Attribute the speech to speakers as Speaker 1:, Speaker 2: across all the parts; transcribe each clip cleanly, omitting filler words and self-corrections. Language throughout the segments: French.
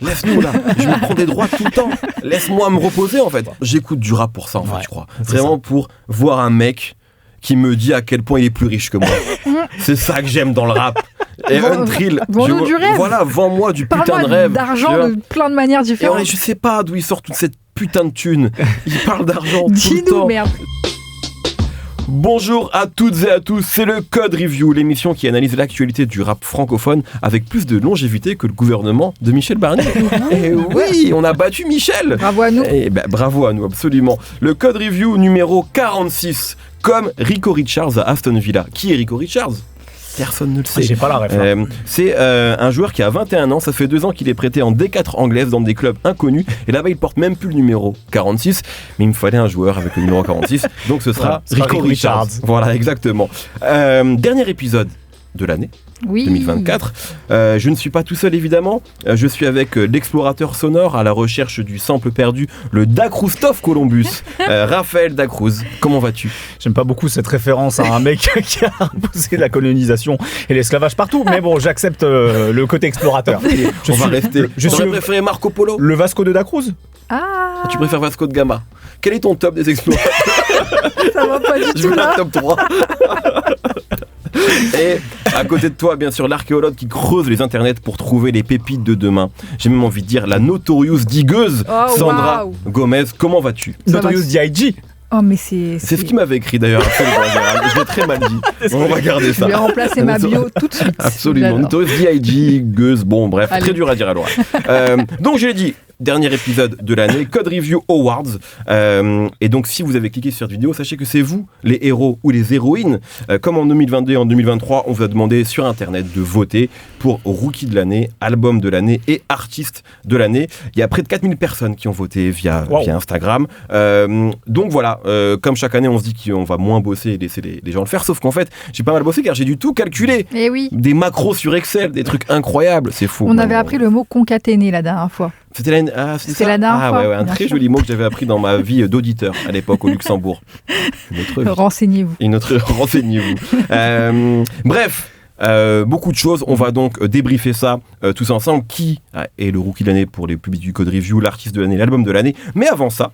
Speaker 1: laisse-nous là, je me prends des droits tout le temps, laisse-moi me reposer en fait. J'écoute du rap pour ça en fait, je crois. Vraiment pour voir un mec qui me dit à quel point il est plus riche que moi. C'est ça que j'aime dans le rap. Et Untrill,
Speaker 2: vends-nous du rêve.
Speaker 1: Voilà, vends-moi du putain de rêve.
Speaker 2: D'argent de plein de manières différentes.
Speaker 1: Et je sais pas d'où il sort toute cette putain de thune. Il parle d'argent tout le temps.
Speaker 2: Dis-nous, merde.
Speaker 1: Bonjour à toutes et à tous, c'est le Code Review, l'émission qui analyse l'actualité du rap francophone avec plus de longévité que le gouvernement de Michel Barnier. Et oui, on a battu Michel.
Speaker 2: Bravo à nous.
Speaker 1: Et bravo à nous, absolument. Le Code Review numéro 46, comme Rico Richards à Aston Villa. Qui est Rico Richards ? Personne ne le sait.
Speaker 3: J'ai pas la ref.
Speaker 1: C'est un joueur qui a 21 ans, ça fait 2 ans qu'il est prêté en D4 anglaise dans des clubs inconnus, et là-bas il porte même plus le numéro 46, mais il me fallait un joueur avec le numéro 46, donc ce sera Rico Richards. Voilà, exactement. Dernier épisode de l'année.
Speaker 2: Oui.
Speaker 1: 2024. Je ne suis pas tout seul évidemment. Je suis avec l'explorateur sonore à la recherche du sample perdu, le Dacroustov Columbus, Raphaël Dacruz. Comment vas-tu ?
Speaker 3: J'aime pas beaucoup cette référence à un mec qui a imposé la colonisation et l'esclavage partout, mais bon, j'accepte le côté explorateur.
Speaker 1: On va rester.
Speaker 3: J'aurais
Speaker 1: préféré Marco Polo.
Speaker 3: Le Vasco de Dacruz.
Speaker 2: Ah.
Speaker 1: Tu préfères Vasco de Gama. Quel est ton top des explorateurs ?
Speaker 2: Ça va pas du
Speaker 1: Je
Speaker 2: tout
Speaker 1: veux
Speaker 2: là.
Speaker 1: un top 3. Et à côté de toi, bien sûr, l'archéologue qui creuse les internets pour trouver les pépites de demain. J'ai même envie de dire la notorious digueuse Sandra Gomez. Comment vas-tu ?
Speaker 3: Notorious D.I.G.
Speaker 2: Oh, mais c'est
Speaker 1: ce qu'il m'avait écrit d'ailleurs. Je l'ai très mal dit. On va garder ça.
Speaker 2: Je vais remplacer ma bio tout de suite.
Speaker 1: Absolument. Notorious D.I.G. Gueuse. Bon, bref, allez. Très dur à dire à l'oral. Donc, je l'ai dit. Dernier épisode de l'année, Code Review Awards. Et donc, si vous avez cliqué sur cette vidéo, sachez que c'est vous, les héros ou les héroïnes. Comme en 2022 et en 2023, on vous a demandé sur Internet de voter pour Rookie de l'année, Album de l'année et Artiste de l'année. Il y a près de 4000 personnes qui ont voté via Instagram. Donc voilà, comme chaque année, on se dit qu'on va moins bosser et laisser les gens le faire. Sauf qu'en fait, j'ai pas mal bossé car j'ai dû tout calculer.
Speaker 2: Et oui.
Speaker 1: Des macros sur Excel, des trucs incroyables. C'est fou.
Speaker 2: On avait appris le mot concaténer la dernière fois.
Speaker 1: C'était
Speaker 2: la dernière fois.
Speaker 1: Ouais, un très joli mot que j'avais appris dans ma vie d'auditeur à l'époque au Luxembourg.
Speaker 2: Renseignez-vous.
Speaker 1: Renseignez-vous. Bref, beaucoup de choses. On va donc débriefer ça tous ensemble. Qui est le rookie de l'année pour les publics du Code Review, l'artiste de l'année, l'album de l'année. Mais avant ça,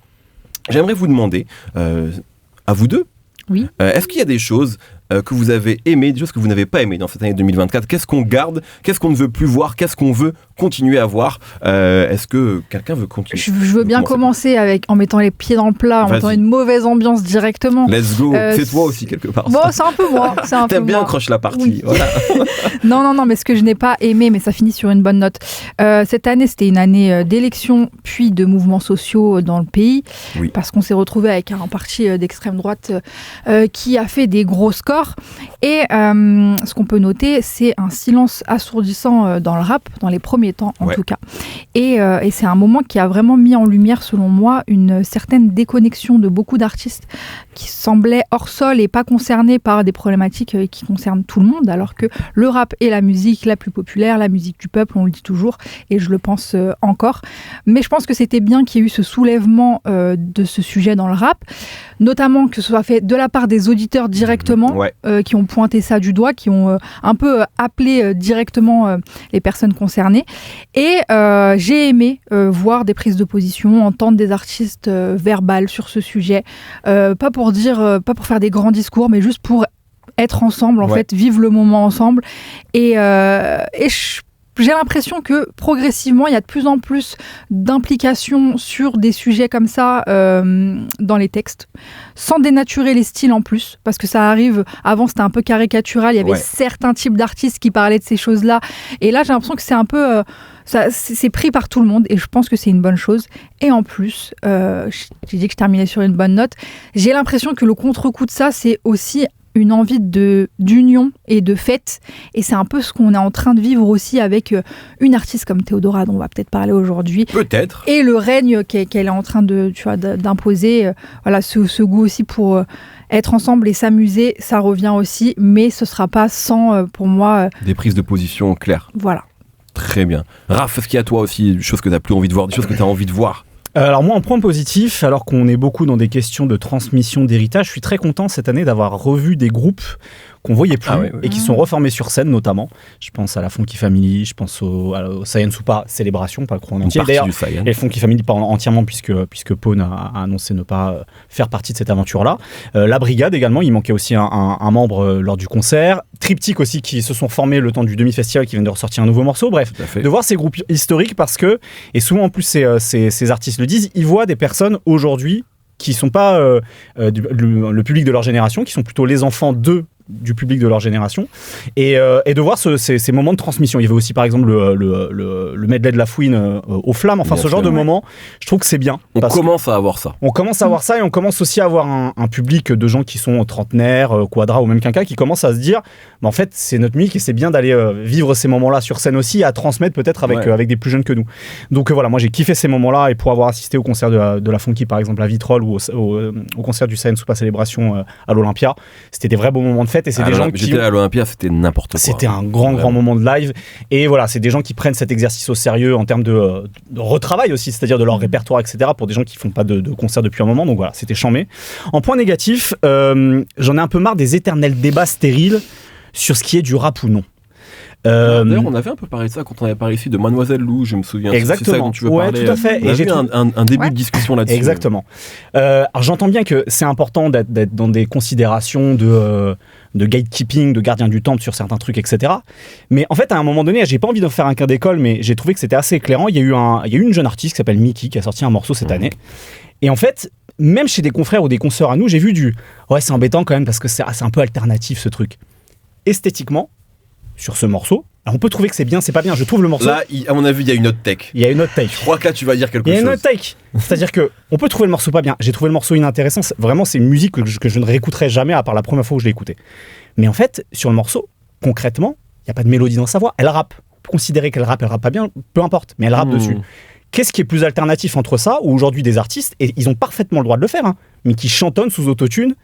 Speaker 1: j'aimerais vous demander, à vous deux,
Speaker 2: oui.
Speaker 1: Est-ce qu'il y a des choses que vous avez aimées, des choses que vous n'avez pas aimées dans cette année 2024 ? Qu'est-ce qu'on garde ? Qu'est-ce qu'on ne veut plus voir ? Qu'est-ce qu'on veut continuer à voir ? Est-ce que quelqu'un veut continuer ?
Speaker 2: Je veux bien commencer en mettant les pieds dans le plat, en mettant une mauvaise ambiance directement.
Speaker 1: Let's go. C'est toi aussi quelque part.
Speaker 2: Bon, c'est un peu moi.
Speaker 1: T'aimes bien croche la partie.
Speaker 2: Oui.
Speaker 1: Voilà.
Speaker 2: Non, mais ce que je n'ai pas aimé, mais ça finit sur une bonne note. Cette année, c'était une année d'élections, puis de mouvements sociaux dans le pays, parce qu'on s'est retrouvé avec un parti d'extrême droite qui a fait des gros scores. Et ce qu'on peut noter, c'est un silence assourdissant dans le rap, dans les premiers temps en tout cas. Et c'est un moment qui a vraiment mis en lumière, selon moi, une certaine déconnexion de beaucoup d'artistes qui semblaient hors sol et pas concernés par des problématiques qui concernent tout le monde, alors que le rap est la musique la plus populaire, la musique du peuple, on le dit toujours, et je le pense encore. Mais je pense que c'était bien qu'il y ait eu ce soulèvement de ce sujet dans le rap, notamment que ce soit fait de la part des auditeurs directement, qui ont pointé ça du doigt, qui ont un peu appelé directement les personnes concernées. Et j'ai aimé voir des prises de position, entendre des artistes verbales sur ce sujet, pas pour faire des grands discours, mais juste pour être ensemble, en fait, vivre le moment ensemble. Et j'ai l'impression que progressivement, il y a de plus en plus d'implications sur des sujets comme ça dans les textes, sans dénaturer les styles en plus, parce que ça arrive, avant c'était un peu caricatural, il y avait certains types d'artistes qui parlaient de ces choses-là, et là j'ai l'impression que c'est un peu... c'est pris par tout le monde, et je pense que c'est une bonne chose. Et en plus, j'ai dit que je terminais sur une bonne note, j'ai l'impression que le contre-coup de ça, c'est aussi une envie d'union et de fête, et c'est un peu ce qu'on est en train de vivre aussi avec une artiste comme Théodora, dont on va peut-être parler aujourd'hui.
Speaker 1: Peut-être. Et
Speaker 2: le règne qu'elle est en train d'imposer, voilà, ce goût aussi pour être ensemble et s'amuser, ça revient aussi, mais ce sera pas sans, pour moi...
Speaker 1: des prises de position claires.
Speaker 2: Voilà.
Speaker 1: Très bien. Raph, est-ce qu'il y a toi aussi des choses que tu n'as plus envie de voir, des choses que tu as envie de voir ?
Speaker 3: Alors moi, en point positif, alors qu'on est beaucoup dans des questions de transmission d'héritage, je suis très content cette année d'avoir revu des groupes qu'on voyait plus et qui sont reformés sur scène notamment. Je pense à la Funky Family, je pense au Saiyan Supa Célébration, pas le crew en entier. D'ailleurs, et le Funky Family pas entièrement puisque Pone a annoncé ne pas faire partie de cette aventure-là. La Brigade également, il manquait aussi un membre lors du concert. Triptyque aussi qui se sont formés le temps du demi-festival qui viennent de ressortir un nouveau morceau. Bref, de voir ces groupes historiques parce que, et souvent en plus ces artistes le disent, ils voient des personnes aujourd'hui qui sont pas le public de leur génération, qui sont plutôt les enfants du public de leur génération, et de voir ces moments de transmission. Il y avait aussi par exemple le medley de La Fouine aux Flammes, enfin bien ce genre de moment, je trouve que c'est bien.
Speaker 1: On commence à avoir ça.
Speaker 3: On commence à avoir ça, et on commence aussi à avoir un public de gens qui sont trentenaires, quadra ou même quinquas, qui commencent à se dire, en fait c'est notre musique et c'est bien d'aller vivre ces moments-là sur scène aussi, à transmettre peut-être avec des plus jeunes que nous. Donc voilà, moi j'ai kiffé ces moments-là, et pour avoir assisté au concert de la Funky par exemple à Vitrolles, ou au concert du Saiyan Supa Célébration à l'Olympia, c'était des vrais beaux moments de fête. Et c'est des gens qui...
Speaker 1: J'étais à l'Olympia, c'était n'importe quoi.
Speaker 3: C'était un grand moment de live. Et voilà, c'est des gens qui prennent cet exercice au sérieux en termes de retravail aussi, c'est-à-dire de leur répertoire, etc. pour des gens qui font pas de concert depuis un moment. Donc voilà, c'était chambé. En point négatif, j'en ai un peu marre des éternels débats stériles sur ce qui est du rap ou non.
Speaker 1: D'ailleurs, on avait un peu parlé de ça quand on avait parlé ici de Mademoiselle Lou, je me souviens.
Speaker 3: Exactement.
Speaker 1: C'est ça dont tu veux parler.
Speaker 3: Tout à fait.
Speaker 1: On a eu un début de discussion là-dessus.
Speaker 3: Exactement. Alors j'entends bien que c'est important d'être dans des considérations de gatekeeping, de gardien du temple sur certains trucs, etc. Mais en fait, à un moment donné, j'ai pas envie de faire un cas d'école, mais j'ai trouvé que c'était assez éclairant. Il y a eu une jeune artiste qui s'appelle Miki qui a sorti un morceau cette année. Et en fait, même chez des confrères ou des consoeurs à nous, j'ai vu c'est embêtant quand même parce que c'est un peu alternatif ce truc. Esthétiquement, sur ce morceau, alors on peut trouver que c'est bien, c'est pas bien. Je trouve le morceau.
Speaker 1: Là, à mon avis, il y a une autre take.
Speaker 3: Il y a une autre take.
Speaker 1: Je crois que là, tu vas dire quelque chose.
Speaker 3: Il y a une autre take. C'est-à-dire que on peut trouver le morceau pas bien. J'ai trouvé le morceau inintéressant. Vraiment, c'est une musique que je ne réécouterai jamais à part la première fois où je l'ai écoutée. Mais en fait, sur le morceau, concrètement, il n'y a pas de mélodie dans sa voix. Elle rappe. On peut considérer qu'elle rappe pas bien, peu importe. Mais elle rappe dessus. Qu'est-ce qui est plus alternatif entre ça ou aujourd'hui des artistes, et ils ont parfaitement le droit de le faire, mais qui chantonnent sous autotune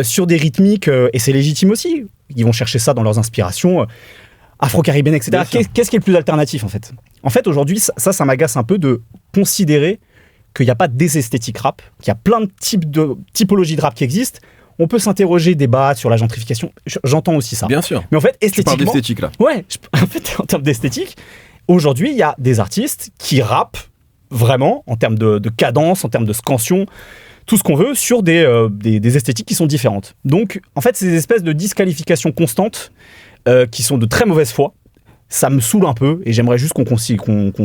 Speaker 3: sur des rythmiques, et c'est légitime aussi. Ils vont chercher ça dans leurs inspirations. Afro-caribéenne, etc. Qu'est-ce qui est le plus alternatif en fait ? En fait, aujourd'hui, ça m'agace un peu de considérer qu'il n'y a pas des esthétiques rap, qu'il y a plein de typologies de rap qui existent. On peut s'interroger, débattre sur la gentrification. J'entends aussi ça.
Speaker 1: Bien sûr.
Speaker 3: Mais en fait, esthétiquement...
Speaker 1: Tu parles d'esthétique là.
Speaker 3: Ouais, en fait, en termes d'esthétique, aujourd'hui, il y a des artistes qui rappent vraiment en termes de cadence, en termes de scansion, tout ce qu'on veut, sur des esthétiques qui sont différentes. Donc, en fait, ces espèces de disqualifications constantes qui sont de très mauvaise foi, ça me saoule un peu, et j'aimerais juste qu'on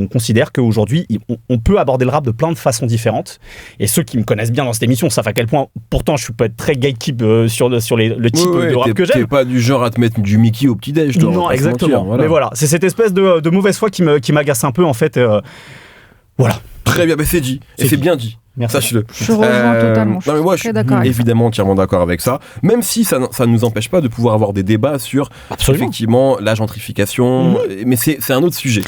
Speaker 3: considère qu'aujourd'hui, on peut aborder le rap de plein de façons différentes. Et ceux qui me connaissent bien dans cette émission savent à quel point, pourtant, je peux être très gatekeep sur le type de rap que j'aime.
Speaker 1: T'es pas du genre à te mettre du Mickey au petit-déj.
Speaker 3: Non, exactement. Voilà. Mais voilà, c'est cette espèce de mauvaise foi qui m'agace un peu, en fait. Voilà.
Speaker 1: Très bien, mais c'est dit. Et c'est bien dit.
Speaker 3: Merci.
Speaker 1: Sache-le.
Speaker 2: Je rejoins totalement.
Speaker 1: Non, mais moi, je suis évidemment entièrement d'accord avec ça. Même si ça ne nous empêche pas de pouvoir avoir des débats sur effectivement la gentrification. Mais c'est un autre sujet.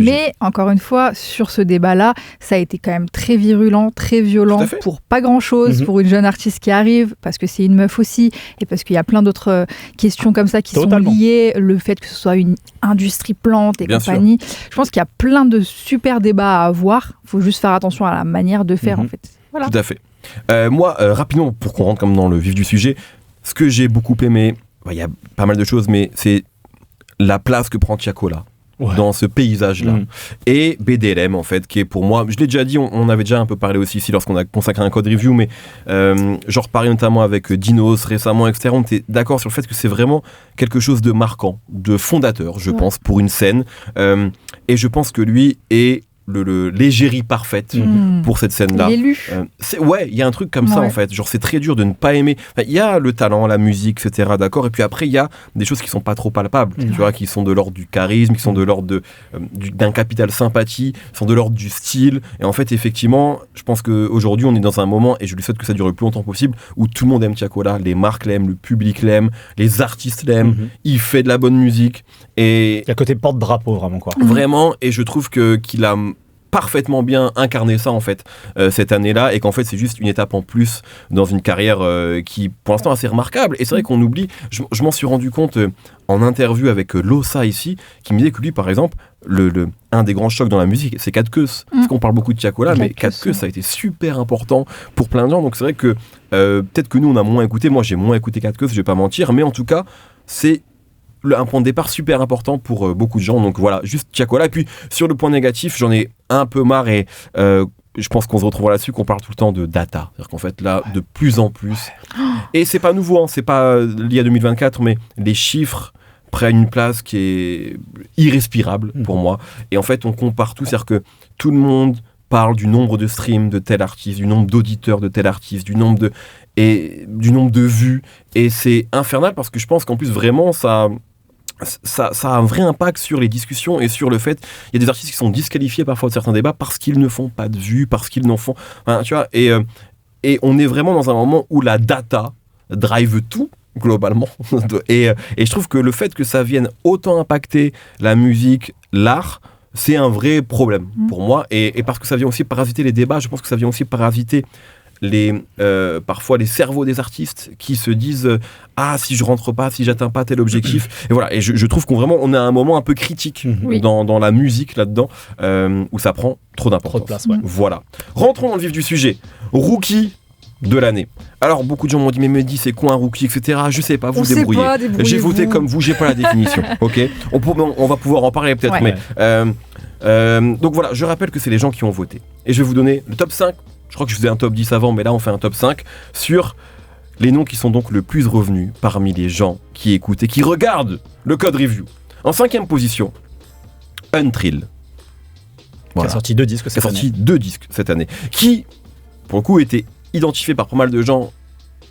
Speaker 2: Mais encore une fois, sur ce débat-là, ça a été quand même très virulent, très violent pour pas grand-chose, pour une jeune artiste qui arrive, parce que c'est une meuf aussi, et parce qu'il y a plein d'autres questions comme ça qui sont liées, le fait que ce soit une industrie plante et compagnie. Je pense qu'il y a plein de super débats à avoir. Il faut juste faire attention à la manière de faire. En fait. Voilà.
Speaker 1: Tout à fait. Moi, rapidement, pour qu'on rentre comme dans le vif du sujet, ce que j'ai beaucoup aimé, il y a pas mal de choses, mais c'est la place que prend Tiakola dans ce paysage-là. Et BDLM, en fait, qui est pour moi, je l'ai déjà dit, on avait déjà un peu parlé aussi ici lorsqu'on a consacré un code review, mais j'en reparlais notamment avec Dinos récemment, etc. On était d'accord sur le fait que c'est vraiment quelque chose de marquant, de fondateur, je pense, pour une scène. Et je pense que lui est l'égérie parfaite pour cette scène-là.
Speaker 2: L'élu.
Speaker 1: Il y a un truc comme ça en fait. Genre c'est très dur de ne pas aimer. Il y a le talent, la musique, etc. D'accord. Et puis après il y a des choses qui sont pas trop palpables. Tu vois, qui sont de l'ordre du charisme, qui sont de l'ordre d'un capital sympathie, qui sont de l'ordre du style. Et en fait effectivement, je pense qu'aujourd'hui on est dans un moment, et je lui souhaite que ça dure le plus longtemps possible, où tout le monde aime Tiakola, les marques l'aiment, le public l'aime, les artistes l'aiment. Il fait de la bonne musique. Et
Speaker 3: il y a côté porte-drapeau vraiment quoi.
Speaker 1: Vraiment. Et je trouve qu'il a parfaitement bien incarné ça en fait cette année-là, et qu'en fait c'est juste une étape en plus dans une carrière qui pour l'instant est assez remarquable. Et c'est vrai qu'on oublie, je m'en suis rendu compte en interview avec Lossa ici, qui me disait que lui par exemple un des grands chocs dans la musique, c'est 4 Queues. Parce qu'on parle beaucoup de Tiakola, mais 4 Queues, ça a été super important pour plein de gens. Donc c'est vrai que peut-être que nous, on a moins écouté. Moi, j'ai moins écouté 4 Queues, je vais pas mentir. Mais en tout cas, c'est un point de départ super important pour beaucoup de gens. Donc voilà, juste Tiakola. Et puis, sur le point négatif, j'en ai un peu marre et je pense qu'on se retrouvera là-dessus, qu'on parle tout le temps de data. C'est-à-dire qu'en fait, là, de plus en plus... Et c'est pas nouveau, hein, c'est pas lié à 2024, mais les chiffres prennent une place qui est irrespirable pour moi. Et en fait, on compare tout, c'est-à-dire que tout le monde parle du nombre de streams de tel artiste, du nombre d'auditeurs de tel artiste, du nombre de vues. Et c'est infernal parce que je pense qu'en plus, vraiment, ça a un vrai impact sur les discussions et sur le fait il y a des artistes qui sont disqualifiés parfois de certains débats parce qu'ils ne font pas de vues, parce qu'ils n'en font... Enfin, tu vois, et on est vraiment dans un moment où la data drive tout, globalement. Et je trouve que le fait que ça vienne autant impacter la musique, l'art, c'est un vrai problème pour moi. Et parce que ça vient aussi parasiter les débats, je pense que ça vient aussi parasiter parfois les cerveaux des artistes qui se disent si je rentre pas, si j'atteins pas tel objectif. Et voilà, et je trouve qu'on est à un moment un peu critique dans la musique là-dedans, où ça prend trop d'importance.
Speaker 3: Trop de place, ouais.
Speaker 1: Voilà. Rentrons dans le vif du sujet. Rookie de l'année. Alors beaucoup de gens m'ont dit mais Mehdi c'est quoi un rookie, etc. Je sais pas, vous débrouillez. J'ai voté comme vous, j'ai pas la définition. Ok, on va pouvoir en parler peut-être, mais donc voilà, je rappelle que c'est les gens qui ont voté et je vais vous donner le top 5. Je crois que je faisais un top 10 avant, mais là on fait un top 5 sur les noms qui sont donc le plus revenus parmi les gens qui écoutent et qui regardent le Code Review. En 5e position, Untrill.
Speaker 3: Voilà. Qui a sorti 2 disques
Speaker 1: cette année. Qui, pour le coup, était identifié par pas mal de gens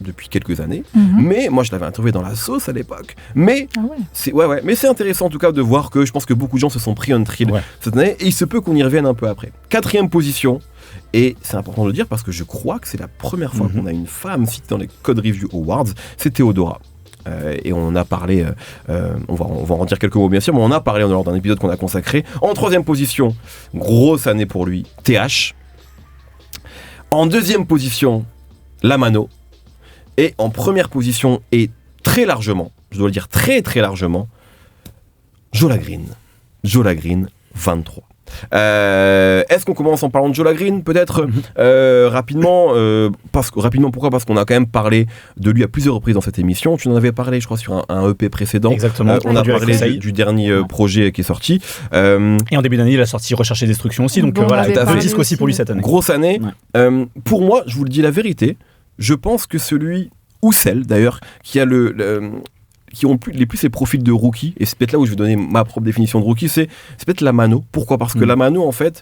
Speaker 1: depuis quelques années, mais moi je l'avais interviewé dans la sauce à l'époque. Mais mais c'est intéressant en tout cas de voir que je pense que beaucoup de gens se sont pris Untrill cette année, et il se peut qu'on y revienne un peu après. 4e position, et c'est important de le dire parce que je crois que c'est la première fois qu'on a une femme citée dans les Code Review Awards, c'est Théodora. Et on en a parlé, on va en dire quelques mots bien sûr, mais on en a parlé lors d'un épisode qu'on a consacré. En 3e position, grosse année pour lui, TH. En 2e position, Lamano. Et en 1re position, et très largement, je dois le dire très très largement, Jola Green. Jola Green, 23. Est-ce qu'on commence en parlant de Jola Green peut-être rapidement, pourquoi ? Parce qu'on a quand même parlé de lui à plusieurs reprises dans cette émission. Tu en avais parlé je crois sur un EP précédent.
Speaker 3: Exactement.
Speaker 1: On a parlé du dernier projet qui est sorti,
Speaker 3: et en début d'année il a sorti Rechercher Destruction aussi, donc voilà, un disque aussi pour lui cette année.
Speaker 1: Grosse année. Pour moi, je vous le dis la vérité, je pense que celui ou celle d'ailleurs qui a qui ont les plus les profils de rookie, et c'est peut-être là où je vais donner ma propre définition de rookie, c'est peut-être Lamano. Pourquoi ? Parce que Lamano, en fait,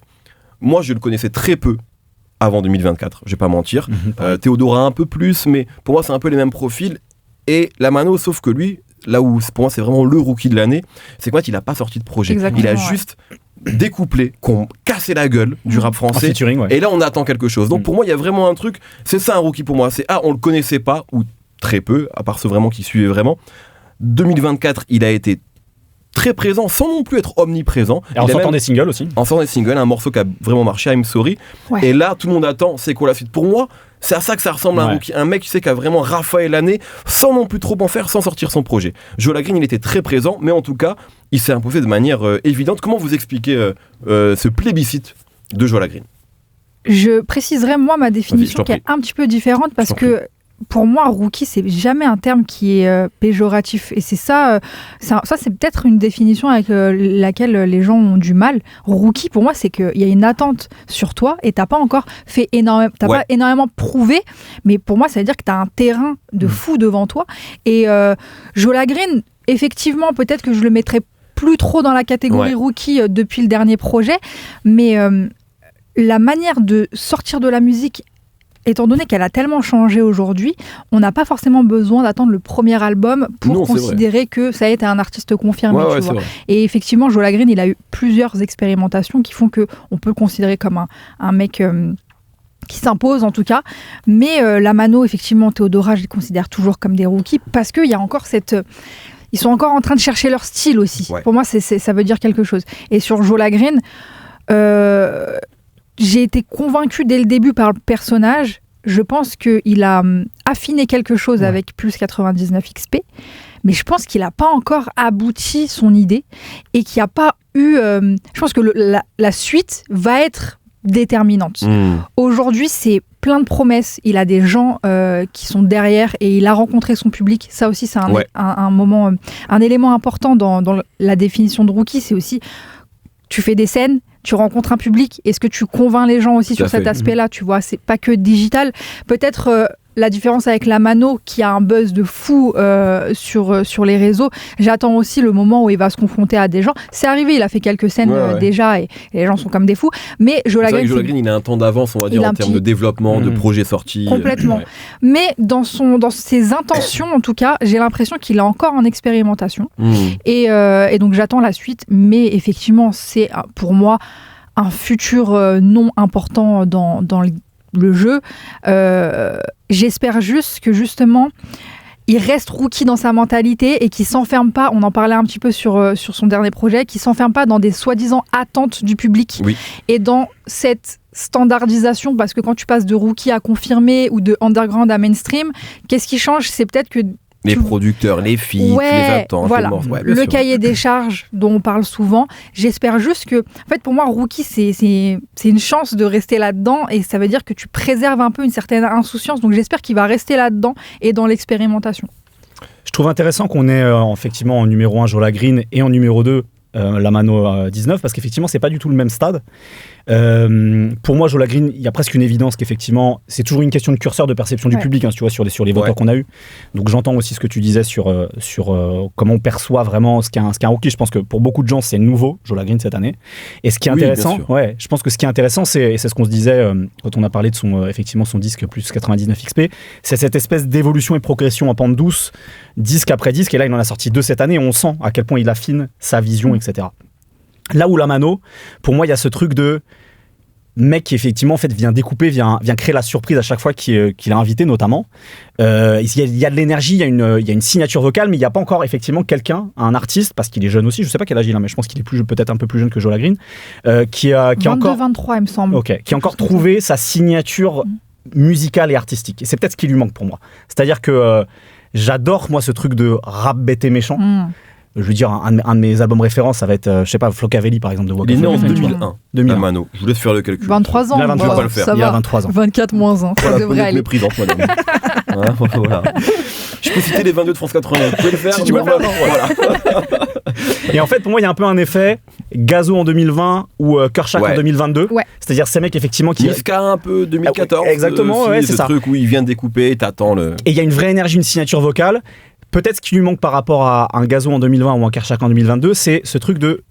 Speaker 1: moi je le connaissais très peu avant 2024, je vais pas mentir. Théodora un peu plus, mais pour moi c'est un peu les mêmes profils. Et Lamano, sauf que lui, là où pour moi c'est vraiment le rookie de l'année, c'est qu'en fait il a pas sorti de projet.
Speaker 2: Exactement,
Speaker 1: il a juste des couplets qui ont cassé la gueule du rap français,
Speaker 3: featuring,
Speaker 1: et là on attend quelque chose. Donc pour moi il y a vraiment un truc, c'est ça un rookie pour moi, c'est on le connaissait pas, ou très peu, à part ceux vraiment qui suivaient vraiment. 2024, il a été très présent sans non plus être omniprésent.
Speaker 3: Et en sortant des singles aussi.
Speaker 1: En sortant des singles, un morceau qui a vraiment marché, I'm Sorry. Ouais. Et là, tout le monde attend, c'est quoi la suite ? Pour moi, c'est à ça que ça ressemble à un rookie. Un mec, tu sais, qui a vraiment raffaé l'année sans non plus trop en faire, sans sortir son projet. Jola Green, il était très présent, mais en tout cas, il s'est imposé de manière évidente. Comment vous expliquez ce plébiscite de Jola Green ?
Speaker 2: Je préciserai, moi, ma définition qui est un petit peu différente parce que pour moi, rookie, c'est jamais un terme qui est péjoratif. Et c'est ça c'est peut-être une définition avec laquelle les gens ont du mal. Rookie, pour moi, c'est qu'il y a une attente sur toi et t'as pas encore fait pas énormément prouvé. Mais pour moi, ça veut dire que t'as un terrain de fou devant toi. Et Jola Green, effectivement, peut-être que je le mettrais plus trop dans la catégorie rookie depuis le dernier projet. Mais la manière de sortir de la musique, étant donné qu'elle a tellement changé aujourd'hui, on n'a pas forcément besoin d'attendre le premier album pour considérer que ça a été un artiste confirmé. Tu vois. Et effectivement, Jola Green, il a eu plusieurs expérimentations qui font qu'on peut le considérer comme un mec qui s'impose en tout cas. Mais Lamano, effectivement, Théodora, je les considère toujours comme des rookies parce qu'il y a encore ils sont encore en train de chercher leur style aussi. Pour moi, ça veut dire quelque chose. Et sur Jola Green, j'ai été convaincue dès le début par le personnage. Je pense qu'il a affiné quelque chose avec plus 99 XP, mais je pense qu'il n'a pas encore abouti son idée et qu'il n'y a pas eu... je pense que la suite va être déterminante. Aujourd'hui, c'est plein de promesses. Il a des gens qui sont derrière et il a rencontré son public. Ça aussi, c'est un moment, un élément important dans la définition de rookie. C'est aussi, tu fais des scènes, tu rencontres un public. Est-ce que tu convaincs les gens aussi sur cet aspect-là? Tu vois, c'est pas que digital. Peut-être la différence avec la Mano qui a un buzz de fou sur les réseaux. J'attends aussi le moment où il va se confronter à des gens. C'est arrivé, il a fait quelques scènes déjà et les gens sont comme des fous. Mais Joe Green,
Speaker 1: il a un temps d'avance, on va dire, en termes de développement, de projets sortis.
Speaker 2: Complètement. Mais dans ses intentions, en tout cas, j'ai l'impression qu'il est encore en expérimentation. Et donc j'attends la suite. Mais effectivement, c'est pour moi un futur non important dans le jeu. J'espère juste que justement il reste rookie dans sa mentalité et qu'il s'enferme pas, on en parlait un petit peu sur son dernier projet, qu'il s'enferme pas dans des soi-disant attentes du public et dans cette standardisation, parce que quand tu passes de rookie à confirmé ou de underground à mainstream, qu'est-ce qui change? C'est peut-être que
Speaker 1: les producteurs, les filles, les attentes,
Speaker 2: voilà. Le cahier des charges dont on parle souvent. J'espère juste que, en fait, pour moi, Rookie, c'est une chance de rester là-dedans et ça veut dire que tu préserves un peu une certaine insouciance. Donc j'espère qu'il va rester là-dedans et dans l'expérimentation.
Speaker 3: Je trouve intéressant qu'on ait effectivement en numéro 1 Joe Green et en numéro 2 la Mano 19 parce qu'effectivement c'est pas du tout le même stade. Pour moi, Joe Green, il y a presque une évidence qu'effectivement c'est toujours une question de curseur de perception du public, tu vois, sur les voteurs qu'on a eu. Donc j'entends aussi ce que tu disais sur comment on perçoit vraiment ce qu'est un rookie. Je pense que pour beaucoup de gens c'est nouveau Joe Green cette année. Et ce qui est intéressant, je pense que ce qui est intéressant, c'est ce qu'on se disait quand on a parlé de son disque plus 99 XP, c'est cette espèce d'évolution et progression en pente douce, disque après disque. Et là il en a sorti 2 cette année et on sent à quel point il affine sa vision, etc. Là où la Mano, pour moi, il y a ce truc de mec qui effectivement en fait vient découper, vient créer la surprise à chaque fois qu'il a invité notamment. Il y a de l'énergie, il y a une signature vocale, mais il n'y a pas encore effectivement un artiste, parce qu'il est jeune aussi, je ne sais pas quel âge il a, mais je pense qu'il est peut-être un peu plus jeune que Joe Green, qui a encore
Speaker 2: 23 il me semble.
Speaker 3: Qui a encore trouvé sa signature musicale et artistique. Et c'est peut-être ce qui lui manque pour moi. C'est-à-dire que j'adore moi ce truc de rap bête et méchant. Je veux dire, un de mes albums référents, ça va être, je sais pas, Flocavelli par exemple de Waka.
Speaker 1: Il est né en 2001. Mano. Je vous laisse faire le calcul.
Speaker 2: 23 ans.
Speaker 3: Il a 23 ans. Il a 23 ans.
Speaker 2: 24 moins 1. Ça devrait aller.
Speaker 1: Méprisante, madame. Voilà. Je peux citer les 22 de France 80. Vous pouvez le faire.
Speaker 3: Si tu veux le faire, voilà. Et en fait, pour moi, il y a un peu un effet Gazo en 2020 ou Kershak en 2022. C'est-à-dire ces mecs effectivement qui.
Speaker 1: Niska un peu 2014.
Speaker 3: Exactement, c'est
Speaker 1: ce
Speaker 3: ça.
Speaker 1: truc où il vient de découper, t'attends le.
Speaker 3: Et il y a une vraie énergie, une signature vocale. Peut-être ce qui lui manque par rapport à un Gazo en 2020 ou un Kershak en 2022, c'est ce truc de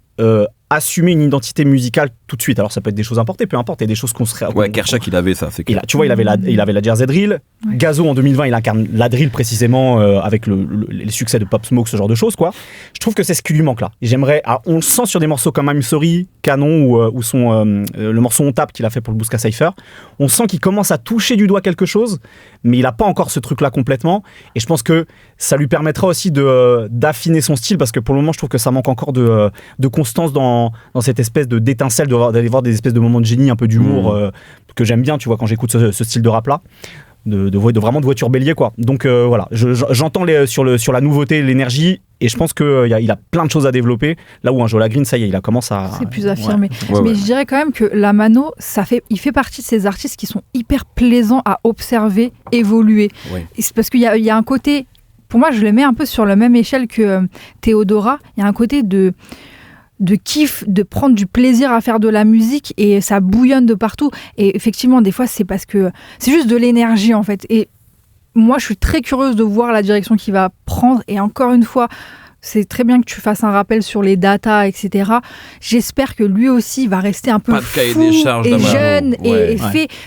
Speaker 3: assumer une identité musicale tout de suite. Alors ça peut être des choses importées, peu importe, et des choses qu'on serait...
Speaker 1: Kershak il avait ça, c'est clair.
Speaker 3: Tu vois, il avait la Jersey Drill. Gazo en 2020, il incarne la drill précisément avec les succès de Pop Smoke, ce genre de choses, quoi. Je trouve que c'est ce qui lui manque là. J'aimerais... on le sent sur des morceaux comme I'm Sorry, Canon ou le morceau On Tape qu'il a fait pour le Bouska Cypher. On sent qu'il commence à toucher du doigt quelque chose, mais il a pas encore ce truc là complètement. Et je pense que ça lui permettra aussi d'affiner son style, parce que pour le moment, je trouve que ça manque encore de constance dans cette espèce d'étincelle, d'aller voir des espèces de moments de génie, un peu d'humour que j'aime bien, tu vois, quand j'écoute ce style de rap là, vraiment de voiture bélier, quoi. Donc voilà, j'entends sur la nouveauté, l'énergie, et je pense qu'il a plein de choses à développer, là où un Joe Green, ça y est, il commence à...
Speaker 2: C'est plus affirmé. Mais je dirais quand même que la Mano, il fait partie de ces artistes qui sont hyper plaisants à observer, évoluer. C'est parce qu'il y a un côté, pour moi, je le mets un peu sur la même échelle que Théodora, il y a un côté de kiff, de prendre du plaisir à faire de la musique, et ça bouillonne de partout. Et effectivement, des fois, c'est parce que c'est juste de l'énergie, en fait. Et moi, je suis très curieuse de voir la direction qu'il va prendre. Et encore une fois, c'est très bien que tu fasses un rappel sur les datas, etc. J'espère que lui aussi va rester un peu fou et jeune et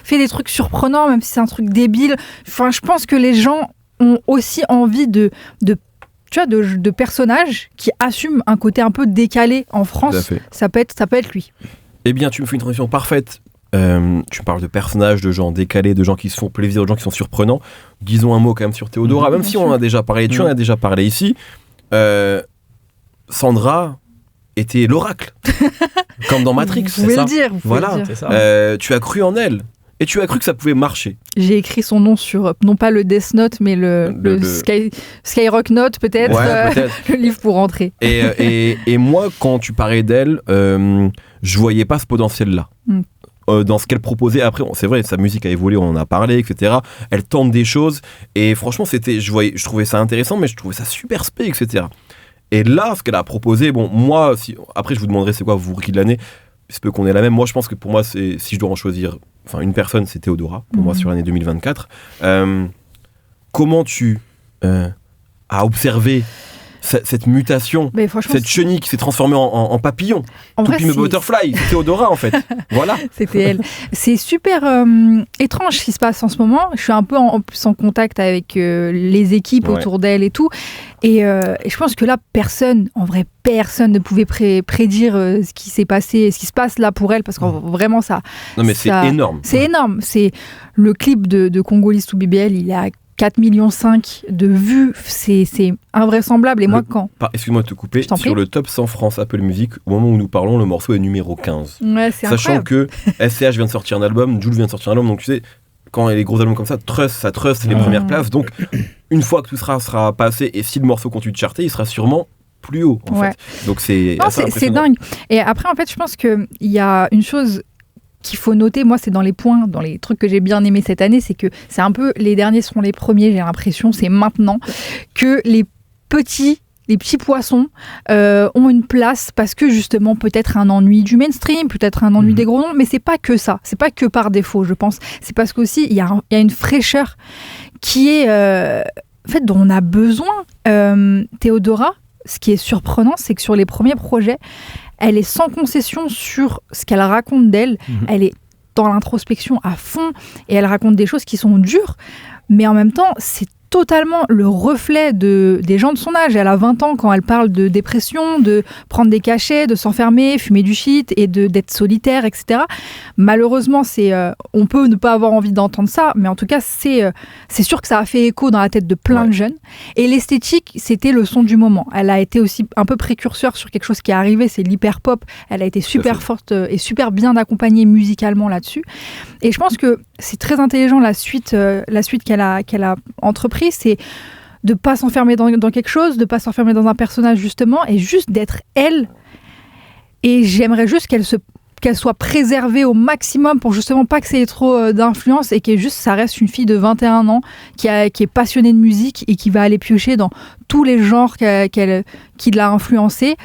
Speaker 2: fait des trucs surprenants, même si c'est un truc débile. Enfin, je pense que les gens ont aussi envie de personnages qui assument un côté un peu décalé en France. Ça peut être lui.
Speaker 1: Eh bien, tu me fais une transition parfaite. Tu parles de personnages, de gens décalés, de gens qui se font plaisir, de gens qui sont surprenants. Disons un mot quand même sur Théodora, même si on en a déjà parlé, tu en as déjà parlé ici. Sandra, était l'oracle. Comme dans Matrix,
Speaker 2: vous pouvez
Speaker 1: c'est ça.
Speaker 2: Le dire, vous pouvez le dire.
Speaker 3: C'est ça.
Speaker 1: Tu as cru en elle. Et tu as cru que ça pouvait marcher.
Speaker 2: J'ai écrit son nom sur, non pas le Death Note, mais le Skyrock Note, peut-être, le livre pour rentrer.
Speaker 1: Et moi, quand tu parlais d'elle, je voyais pas ce potentiel-là. Dans ce qu'elle proposait. Après, c'est vrai, sa musique a évolué, on en a parlé, etc. Elle tente des choses. Et franchement, je trouvais ça intéressant, mais je trouvais ça super spé, etc. Et là, ce qu'elle a proposé, bon, moi, après, je vous demanderai c'est quoi vous rookie de l'année. Il se peut qu'on ait la même. Moi, je pense que pour moi, si je dois en choisir une personne, c'est Théodora, pour moi, sur l'année 2024. Comment tu as observé cette mutation, cette chenille qui s'est transformée en papillon, tout Pime Butterfly, c'est Théodora en fait. Voilà.
Speaker 2: C'était elle. C'est super étrange ce qui se passe en ce moment. Je suis un peu en contact avec les équipes autour d'elle et tout. Et je pense que là, personne ne pouvait prédire ce qui s'est passé, ce qui se passe là pour elle, parce que vraiment ça...
Speaker 1: Non mais c'est énorme.
Speaker 2: C'est énorme. C'est le clip de Congolese to BBL, il a 4,5 millions de vues, c'est invraisemblable. Et moi,
Speaker 1: excuse-moi de te couper, sur le top 100 France Apple Music, au moment où nous parlons, le morceau est numéro 15.
Speaker 2: Ouais, c'est
Speaker 1: sachant
Speaker 2: incroyable.
Speaker 1: Que SCH vient de sortir un album, Jul vient de sortir un album, donc tu sais, quand il y a les gros albums comme ça trust les premières places. Donc, une fois que tout sera passé, et si le morceau continue de charter, il sera sûrement plus haut, en fait. Donc, c'est
Speaker 2: dingue. Et après, en fait, je pense qu'il y a une chose qu'il faut noter, moi c'est dans les trucs que j'ai bien aimé cette année, c'est que c'est un peu, les derniers seront les premiers, j'ai l'impression, c'est maintenant que les petits poissons ont une place, parce que justement peut-être un ennui du mainstream, peut-être un ennui des gros noms, mais c'est pas que ça, c'est pas que par défaut, je pense, c'est parce qu'aussi il y a une fraîcheur qui est en fait dont on a besoin. Théodora, ce qui est surprenant, c'est que sur les premiers projets, elle est sans concession sur ce qu'elle raconte d'elle. Elle est dans l'introspection à fond et elle raconte des choses qui sont dures, mais en même temps, c'est totalement le reflet des gens de son âge. Elle a 20 ans quand elle parle de dépression, de prendre des cachets, de s'enfermer, fumer du shit et d'être solitaire, etc. Malheureusement, on peut ne pas avoir envie d'entendre ça, mais en tout cas, c'est sûr que ça a fait écho dans la tête de plein de jeunes. Et l'esthétique, c'était le son du moment. Elle a été aussi un peu précurseur sur quelque chose qui est arrivé, c'est l'hyper-pop. Elle a été super forte et super bien accompagnée musicalement là-dessus. Et je pense que c'est très intelligent la suite qu'elle a entreprise, c'est de pas s'enfermer dans quelque chose, de pas s'enfermer dans un personnage justement, et juste d'être elle. Et j'aimerais juste qu'elle soit préservée au maximum pour justement pas que ça ait trop d'influence, et que juste ça reste une fille de 21 ans qui est passionnée de musique et qui va aller piocher dans tous les genres qui l'a influencée.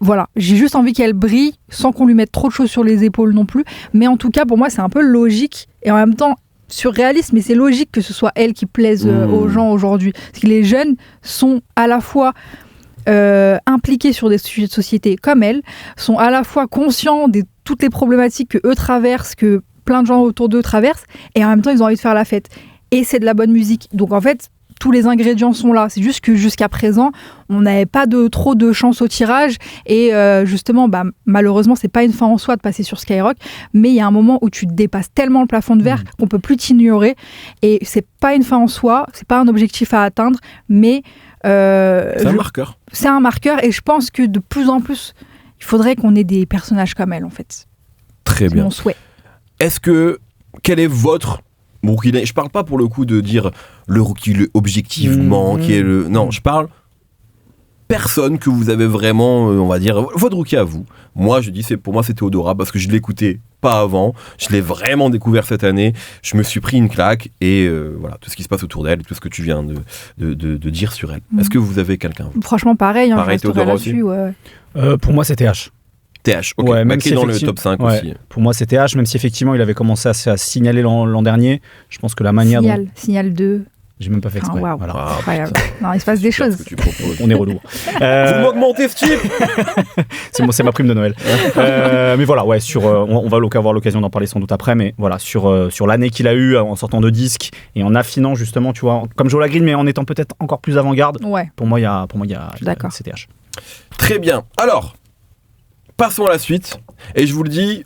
Speaker 2: Voilà, j'ai juste envie qu'elle brille sans qu'on lui mette trop de choses sur les épaules non plus. Mais en tout cas, pour moi, c'est un peu logique et en même temps surréaliste, mais c'est logique que ce soit elle qui plaise aux gens aujourd'hui. Parce que les jeunes sont à la fois impliqués sur des sujets de société comme elle, sont à la fois conscients de toutes les problématiques que eux traversent, que plein de gens autour d'eux traversent, et en même temps, ils ont envie de faire la fête. Et c'est de la bonne musique. Donc en fait, tous les ingrédients sont là. C'est juste que jusqu'à présent, on n'avait pas trop de chance au tirage. Et justement, malheureusement, c'est pas une fin en soi de passer sur Skyrock. Mais il y a un moment où tu dépasses tellement le plafond de verre qu'on peut plus t'ignorer. Et c'est pas une fin en soi, c'est pas un objectif à atteindre, mais
Speaker 1: c'est un marqueur.
Speaker 2: C'est un marqueur. Et je pense que de plus en plus, il faudrait qu'on ait des personnages comme elle, en fait.
Speaker 1: Très bien.
Speaker 2: C'est mon souhait.
Speaker 1: Quel est votre rookie? Je parle pas pour le coup de dire le rookie objectivement qui est le... Non, je parle personne que vous avez vraiment, on va dire, votre rookie à vous. Moi, je dis, pour moi, c'est Théodora, parce que je l'écoutais pas avant, je l'ai vraiment découvert cette année, je me suis pris une claque, et voilà, tout ce qui se passe autour d'elle, tout ce que tu viens de dire sur elle. Est-ce que vous avez quelqu'un?
Speaker 2: Franchement, pareil,
Speaker 1: pareil, Théodora aussi.
Speaker 3: Pour moi, c'est TH.
Speaker 1: TH, ok.
Speaker 3: Ouais, même
Speaker 1: qui est dans le top 5 aussi.
Speaker 3: Pour moi, c'est TH, même si effectivement, il avait commencé à signaler l'an dernier. Je pense que la manière
Speaker 2: Signal 2.
Speaker 3: J'ai même pas fait exprès.
Speaker 2: Wow.
Speaker 3: Voilà.
Speaker 2: Incroyable. Non, il se passe des choses.
Speaker 3: On est relou.
Speaker 1: Vous m'augmentez, Steve.
Speaker 3: C'est ma prime de Noël. Mais voilà, ouais, on va avoir l'occasion d'en parler sans doute après, mais voilà, sur l'année qu'il a eue en sortant de disques et en affinant justement, tu vois, comme Joe Lagreen, mais en étant peut-être encore plus avant-garde.
Speaker 2: Ouais.
Speaker 3: Pour moi, il y a
Speaker 2: d'accord.
Speaker 3: CTH.
Speaker 1: Très bien. Alors, passons à la suite. Et je vous le dis,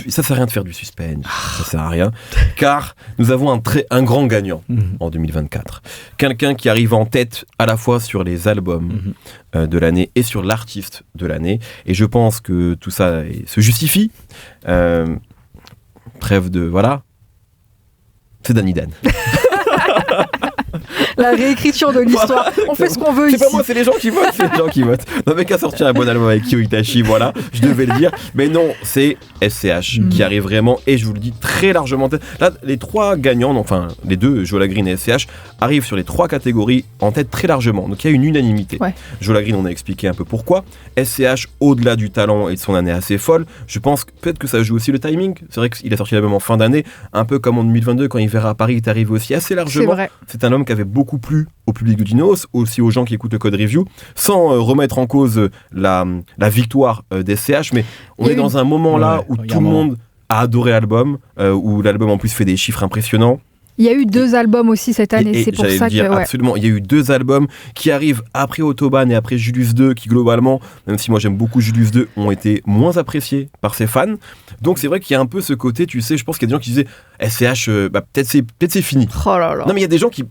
Speaker 1: ça sert à rien de faire du suspense, ça sert à rien, car nous avons un grand gagnant en 2024. Quelqu'un qui arrive en tête à la fois sur les albums de l'année et sur l'artiste de l'année. Et je pense que tout ça se justifie. Trêve de... Voilà. C'est Danny Dan.
Speaker 2: La réécriture de l'histoire. On fait ce qu'on veut ici.
Speaker 1: C'est pas moi, c'est les gens qui votent. Non, mais qu'à sortir un bon album avec Kyo Itachi, voilà, je devais le dire. Mais non, c'est SCH qui arrive vraiment, et je vous le dis très largement. Là, les 3 gagnants, enfin les 2, Jola Green et SCH, arrivent sur les 3 catégories en tête très largement. Donc il y a une unanimité. Ouais. Jola Green, on a expliqué un peu pourquoi. SCH, au-delà du talent et de son année assez folle, je pense que peut-être que ça joue aussi le timing. C'est vrai qu'il a sorti l'album en fin d'année, un peu comme en 2022 quand Il verra à Paris est arrivé aussi assez largement. C'est un homme qui avait beaucoup plu au public de Dinos, aussi aux gens qui écoutent le Code Review, sans remettre en cause la victoire d'SCH, mais on est dans un moment là où tout le monde a adoré l'album, où l'album en plus fait des chiffres impressionnants.
Speaker 2: Il y a eu 2 albums aussi cette année, c'est pour ça que...
Speaker 1: Absolument, il y a eu 2 albums qui arrivent après Autobahn et après Julius 2, qui globalement, même si moi j'aime beaucoup Julius 2, ont été moins appréciés par ses fans. Donc c'est vrai qu'il y a un peu ce côté, tu sais, je pense qu'il y a des gens qui disaient SCH, peut-être c'est fini.
Speaker 2: Oh là là.
Speaker 1: Non mais il y a des gens qui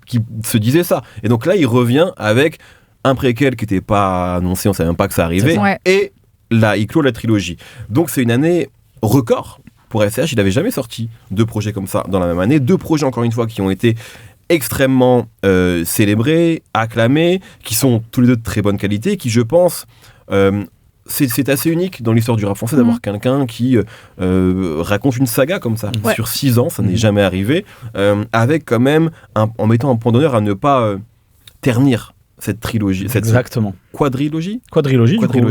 Speaker 1: se disaient ça. Et donc là, il revient avec un préquel qui n'était pas annoncé, on ne savait même pas que ça arrivait. Et là, il clôt la trilogie. Donc c'est une année record. Pour SCH, il n'avait jamais sorti 2 projets comme ça dans la même année. 2 projets, encore une fois, qui ont été extrêmement célébrés, acclamés, qui sont tous les 2 de très bonne qualité, qui, je pense, c'est assez unique dans l'histoire du rap français d'avoir quelqu'un qui raconte une saga comme ça. Sur 6 ans, ça n'est jamais arrivé, avec quand même, en mettant un point d'honneur à ne pas ternir cette trilogie,
Speaker 3: exactement.
Speaker 1: Quadrilogie,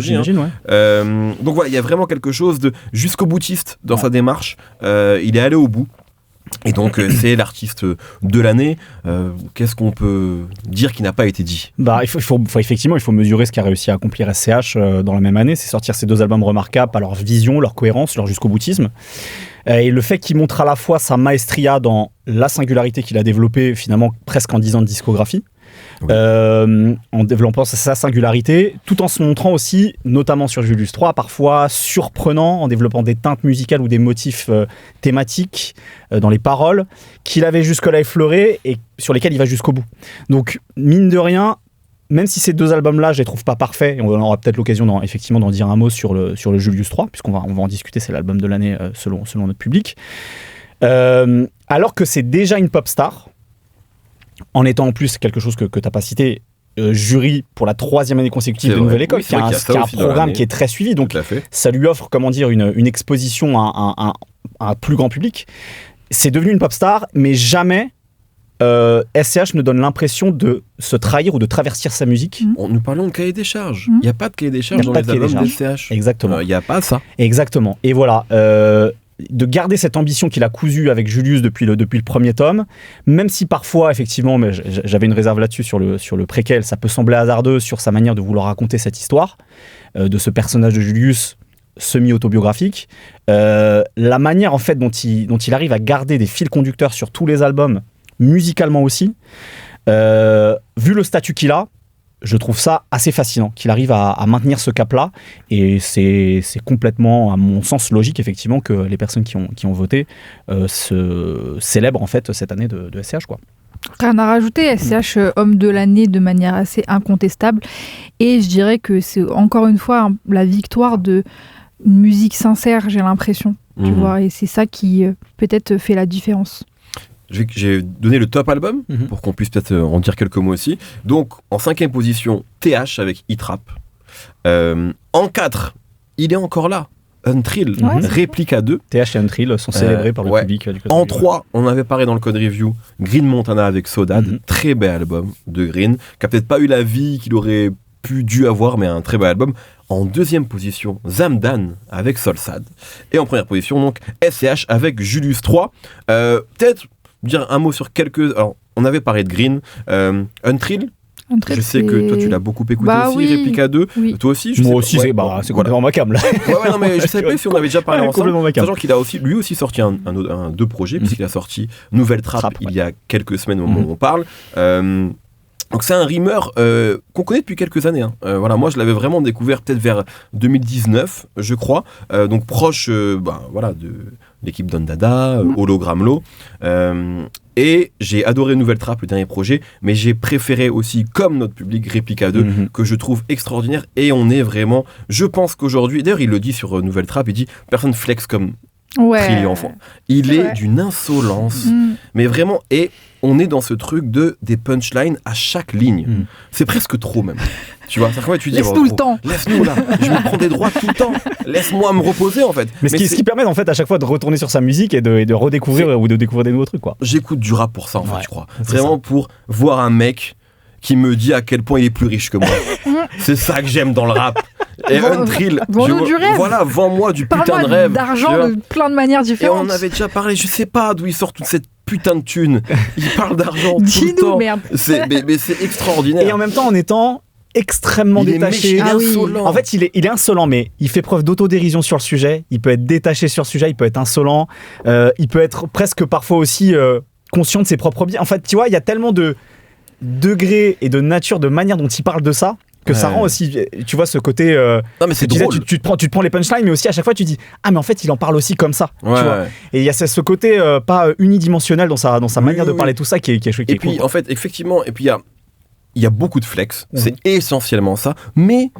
Speaker 3: j'imagine, ouais.
Speaker 1: Donc voilà, il y a vraiment quelque chose de jusqu'au boutiste dans sa démarche. Il est allé au bout. Et donc c'est l'artiste de l'année. Qu'est-ce qu'on peut dire qui n'a pas été dit ?
Speaker 3: Effectivement, il faut mesurer ce qu'a réussi à accomplir SCH dans la même année, c'est sortir ces 2 albums remarquables par leur vision, leur cohérence, leur jusqu'au boutisme. Et le fait qu'il montre à la fois sa maestria dans la singularité qu'il a développée finalement presque en 10 ans de discographie, en développant sa singularité, tout en se montrant aussi, notamment sur Julius 3, parfois surprenant, en développant des teintes musicales ou des motifs thématiques dans les paroles qu'il avait jusque-là effleurés et sur lesquels il va jusqu'au bout. Donc, mine de rien, même si ces 2 albums-là, je les trouve pas parfaits, et on aura peut-être l'occasion effectivement d'en dire un mot sur le Julius 3, puisqu'on va en discuter, c'est l'album de l'année selon notre public. Alors que c'est déjà une pop star, en étant en plus quelque chose que tu n'as pas cité, jury pour la 3e année consécutive de Nouvelle École, qui a un programme qui est très suivi, donc ça lui offre une exposition à un plus grand public. C'est devenu une pop star, mais jamais SCH ne donne l'impression de se trahir ou de travestir sa musique.
Speaker 1: Nous parlons de cahier des charges. Il n'y a pas de cahier des charges dans les albums de SCH.
Speaker 3: Exactement.
Speaker 1: Il n'y a pas ça.
Speaker 3: Exactement. Et voilà. De garder cette ambition qu'il a cousue avec Julius depuis le premier tome, même si parfois, effectivement, mais j'avais une réserve là-dessus sur le préquel, ça peut sembler hasardeux sur sa manière de vouloir raconter cette histoire, de ce personnage de Julius semi-autobiographique, la manière en fait dont il arrive à garder des fils conducteurs sur tous les albums, musicalement aussi, vu le statut qu'il a, je trouve ça assez fascinant qu'il arrive à maintenir ce cap-là, et c'est complètement, à mon sens, logique effectivement que les personnes qui ont voté se célèbrent en fait cette année de SCH, quoi.
Speaker 2: Rien à rajouter, SCH homme de l'année de manière assez incontestable, et je dirais que c'est encore une fois la victoire de musique sincère, j'ai l'impression, tu vois, et c'est ça qui peut-être fait la différence.
Speaker 1: J'ai donné le top album pour qu'on puisse peut-être en dire quelques mots aussi. Donc, en 5e position, TH avec Hit Rap. En 4, il est encore là. Untrill, Réplica 2.
Speaker 3: TH et Untrill sont célébrés par le public.
Speaker 1: En 3, on avait parlé dans le Code Review, Green Montana avec Sodad. Très bel album de Green, qui n'a peut-être pas eu la vie qu'il aurait dû avoir, mais un très bel album. En 2e position, Zamdan avec Solsad. Et en 1re position, donc, SCH avec Julius 3. Peut-être dire un mot sur quelques... Alors, on avait parlé de Green. Untrill, je sais que toi, tu l'as beaucoup écouté aussi. Oui. Réplica 2. Oui. Toi aussi,
Speaker 3: moi aussi, c'est complètement ma cam, là.
Speaker 1: Non, mais je savais pas si on avait déjà parlé ensemble. Sachant qu'il a lui aussi sorti 2 projets, puisqu'il a sorti Nouvelle Trappe il y a quelques semaines au moment où on parle. Donc c'est un rimeur qu'on connaît depuis quelques années. Voilà, moi je l'avais vraiment découvert peut-être vers 2019, je crois. Donc proche voilà, de l'équipe Don Dada, Hologramlo. Et j'ai adoré Nouvelle Trappe, le dernier projet, mais j'ai préféré aussi, comme notre public, Réplica 2, que je trouve extraordinaire. Et on est vraiment, je pense qu'aujourd'hui, d'ailleurs il le dit sur Nouvelle Trappe, il dit « Personne flex comme Trillion enfant ». Il est d'une insolence, mais vraiment, et on est dans ce truc des punchlines à chaque ligne. C'est presque trop même. Tu vois, tu dis,
Speaker 2: laisse-nous le temps.
Speaker 1: Laisse-nous là, je me prends des droits tout le temps. Laisse-moi me reposer en fait.
Speaker 3: Mais ce qui permet en fait à chaque fois de retourner sur sa musique et de redécouvrir ou de découvrir des nouveaux trucs quoi.
Speaker 1: J'écoute du rap pour ça en fait, je crois. Vraiment pour voir un mec qui me dit à quel point il est plus riche que moi. C'est ça que j'aime dans le rap. Et Untrill,
Speaker 2: vends-nous du rêve.
Speaker 1: Voilà, vends-moi du putain de rêve.
Speaker 2: D'argent de plein de manières différentes.
Speaker 1: Et on avait déjà parlé, je sais pas d'où il sort toute cette putain de thune. Il parle d'argent tout le temps.
Speaker 2: Merde.
Speaker 1: Mais c'est extraordinaire.
Speaker 3: Et en même temps, en étant extrêmement détaché.
Speaker 1: Il est insolent.
Speaker 3: En fait, il est insolent, mais il fait preuve d'autodérision sur le sujet. Il peut être détaché sur le sujet, il peut être insolent. Il peut être presque parfois aussi conscient de ses propres biais. En fait, tu vois, il y a tellement de degrés et de nature, de manière dont il parle de ça, que ça rend aussi, tu vois, ce côté...
Speaker 1: non, mais c'est drôle.
Speaker 3: Tu te prends les punchlines, mais aussi à chaque fois, tu dis « Ah, mais en fait, il en parle aussi comme ça. Tu vois. Et il y a ce côté pas unidimensionnel dans sa manière de parler, tout ça, qui est chouette.
Speaker 1: Et puis, en fait, effectivement, il y a beaucoup de flex, c'est essentiellement ça, mais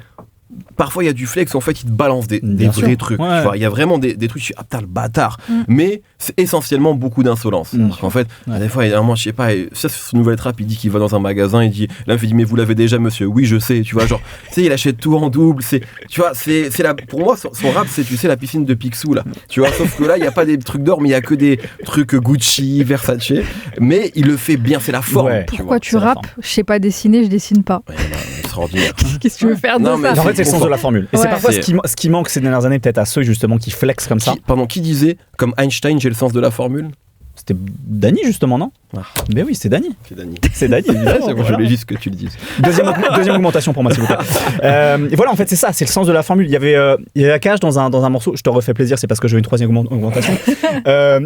Speaker 1: parfois il y a du flex où en fait il te balance des vrais trucs. Il y a vraiment des trucs, je suis putain le bâtard, mais c'est essentiellement beaucoup d'insolence. Parce qu'en fait, des fois, je sais pas, ça c'est son Nouvelle Trappe, il dit qu'il va dans un magasin, il dit, là il dit mais vous l'avez déjà monsieur, oui je sais, tu vois, genre, tu sais, il achète tout en double, tu vois, pour moi son rap c'est, tu sais, la piscine de Picsou là, tu vois, sauf que là il y a pas des trucs d'or, mais il y a que des trucs Gucci, Versace, mais il le fait bien, c'est la forme.
Speaker 2: Pourquoi tu rappes? Je sais pas dessiner, je dessine pas.
Speaker 1: Extraordinaire.
Speaker 2: Qu'est-ce que tu veux faire de ça?
Speaker 3: En fait, c'est le sens de la formule. Et c'est parfois ce qui manque ces dernières années, peut-être à ceux justement qui flexent comme ça.
Speaker 1: Qui disait, comme Einstein, j'ai le sens de la formule?
Speaker 3: C'était Dany justement, non? Mais oui, c'est Dany. C'est Dany.
Speaker 1: Je voulais juste que tu le dises.
Speaker 3: Deuxième augmentation pour moi, s'il vous plaît. Et voilà, en fait, c'est ça, c'est le sens de la formule. Il y avait Akash dans un morceau, je te refais plaisir, c'est parce que j'ai eu une troisième augmentation.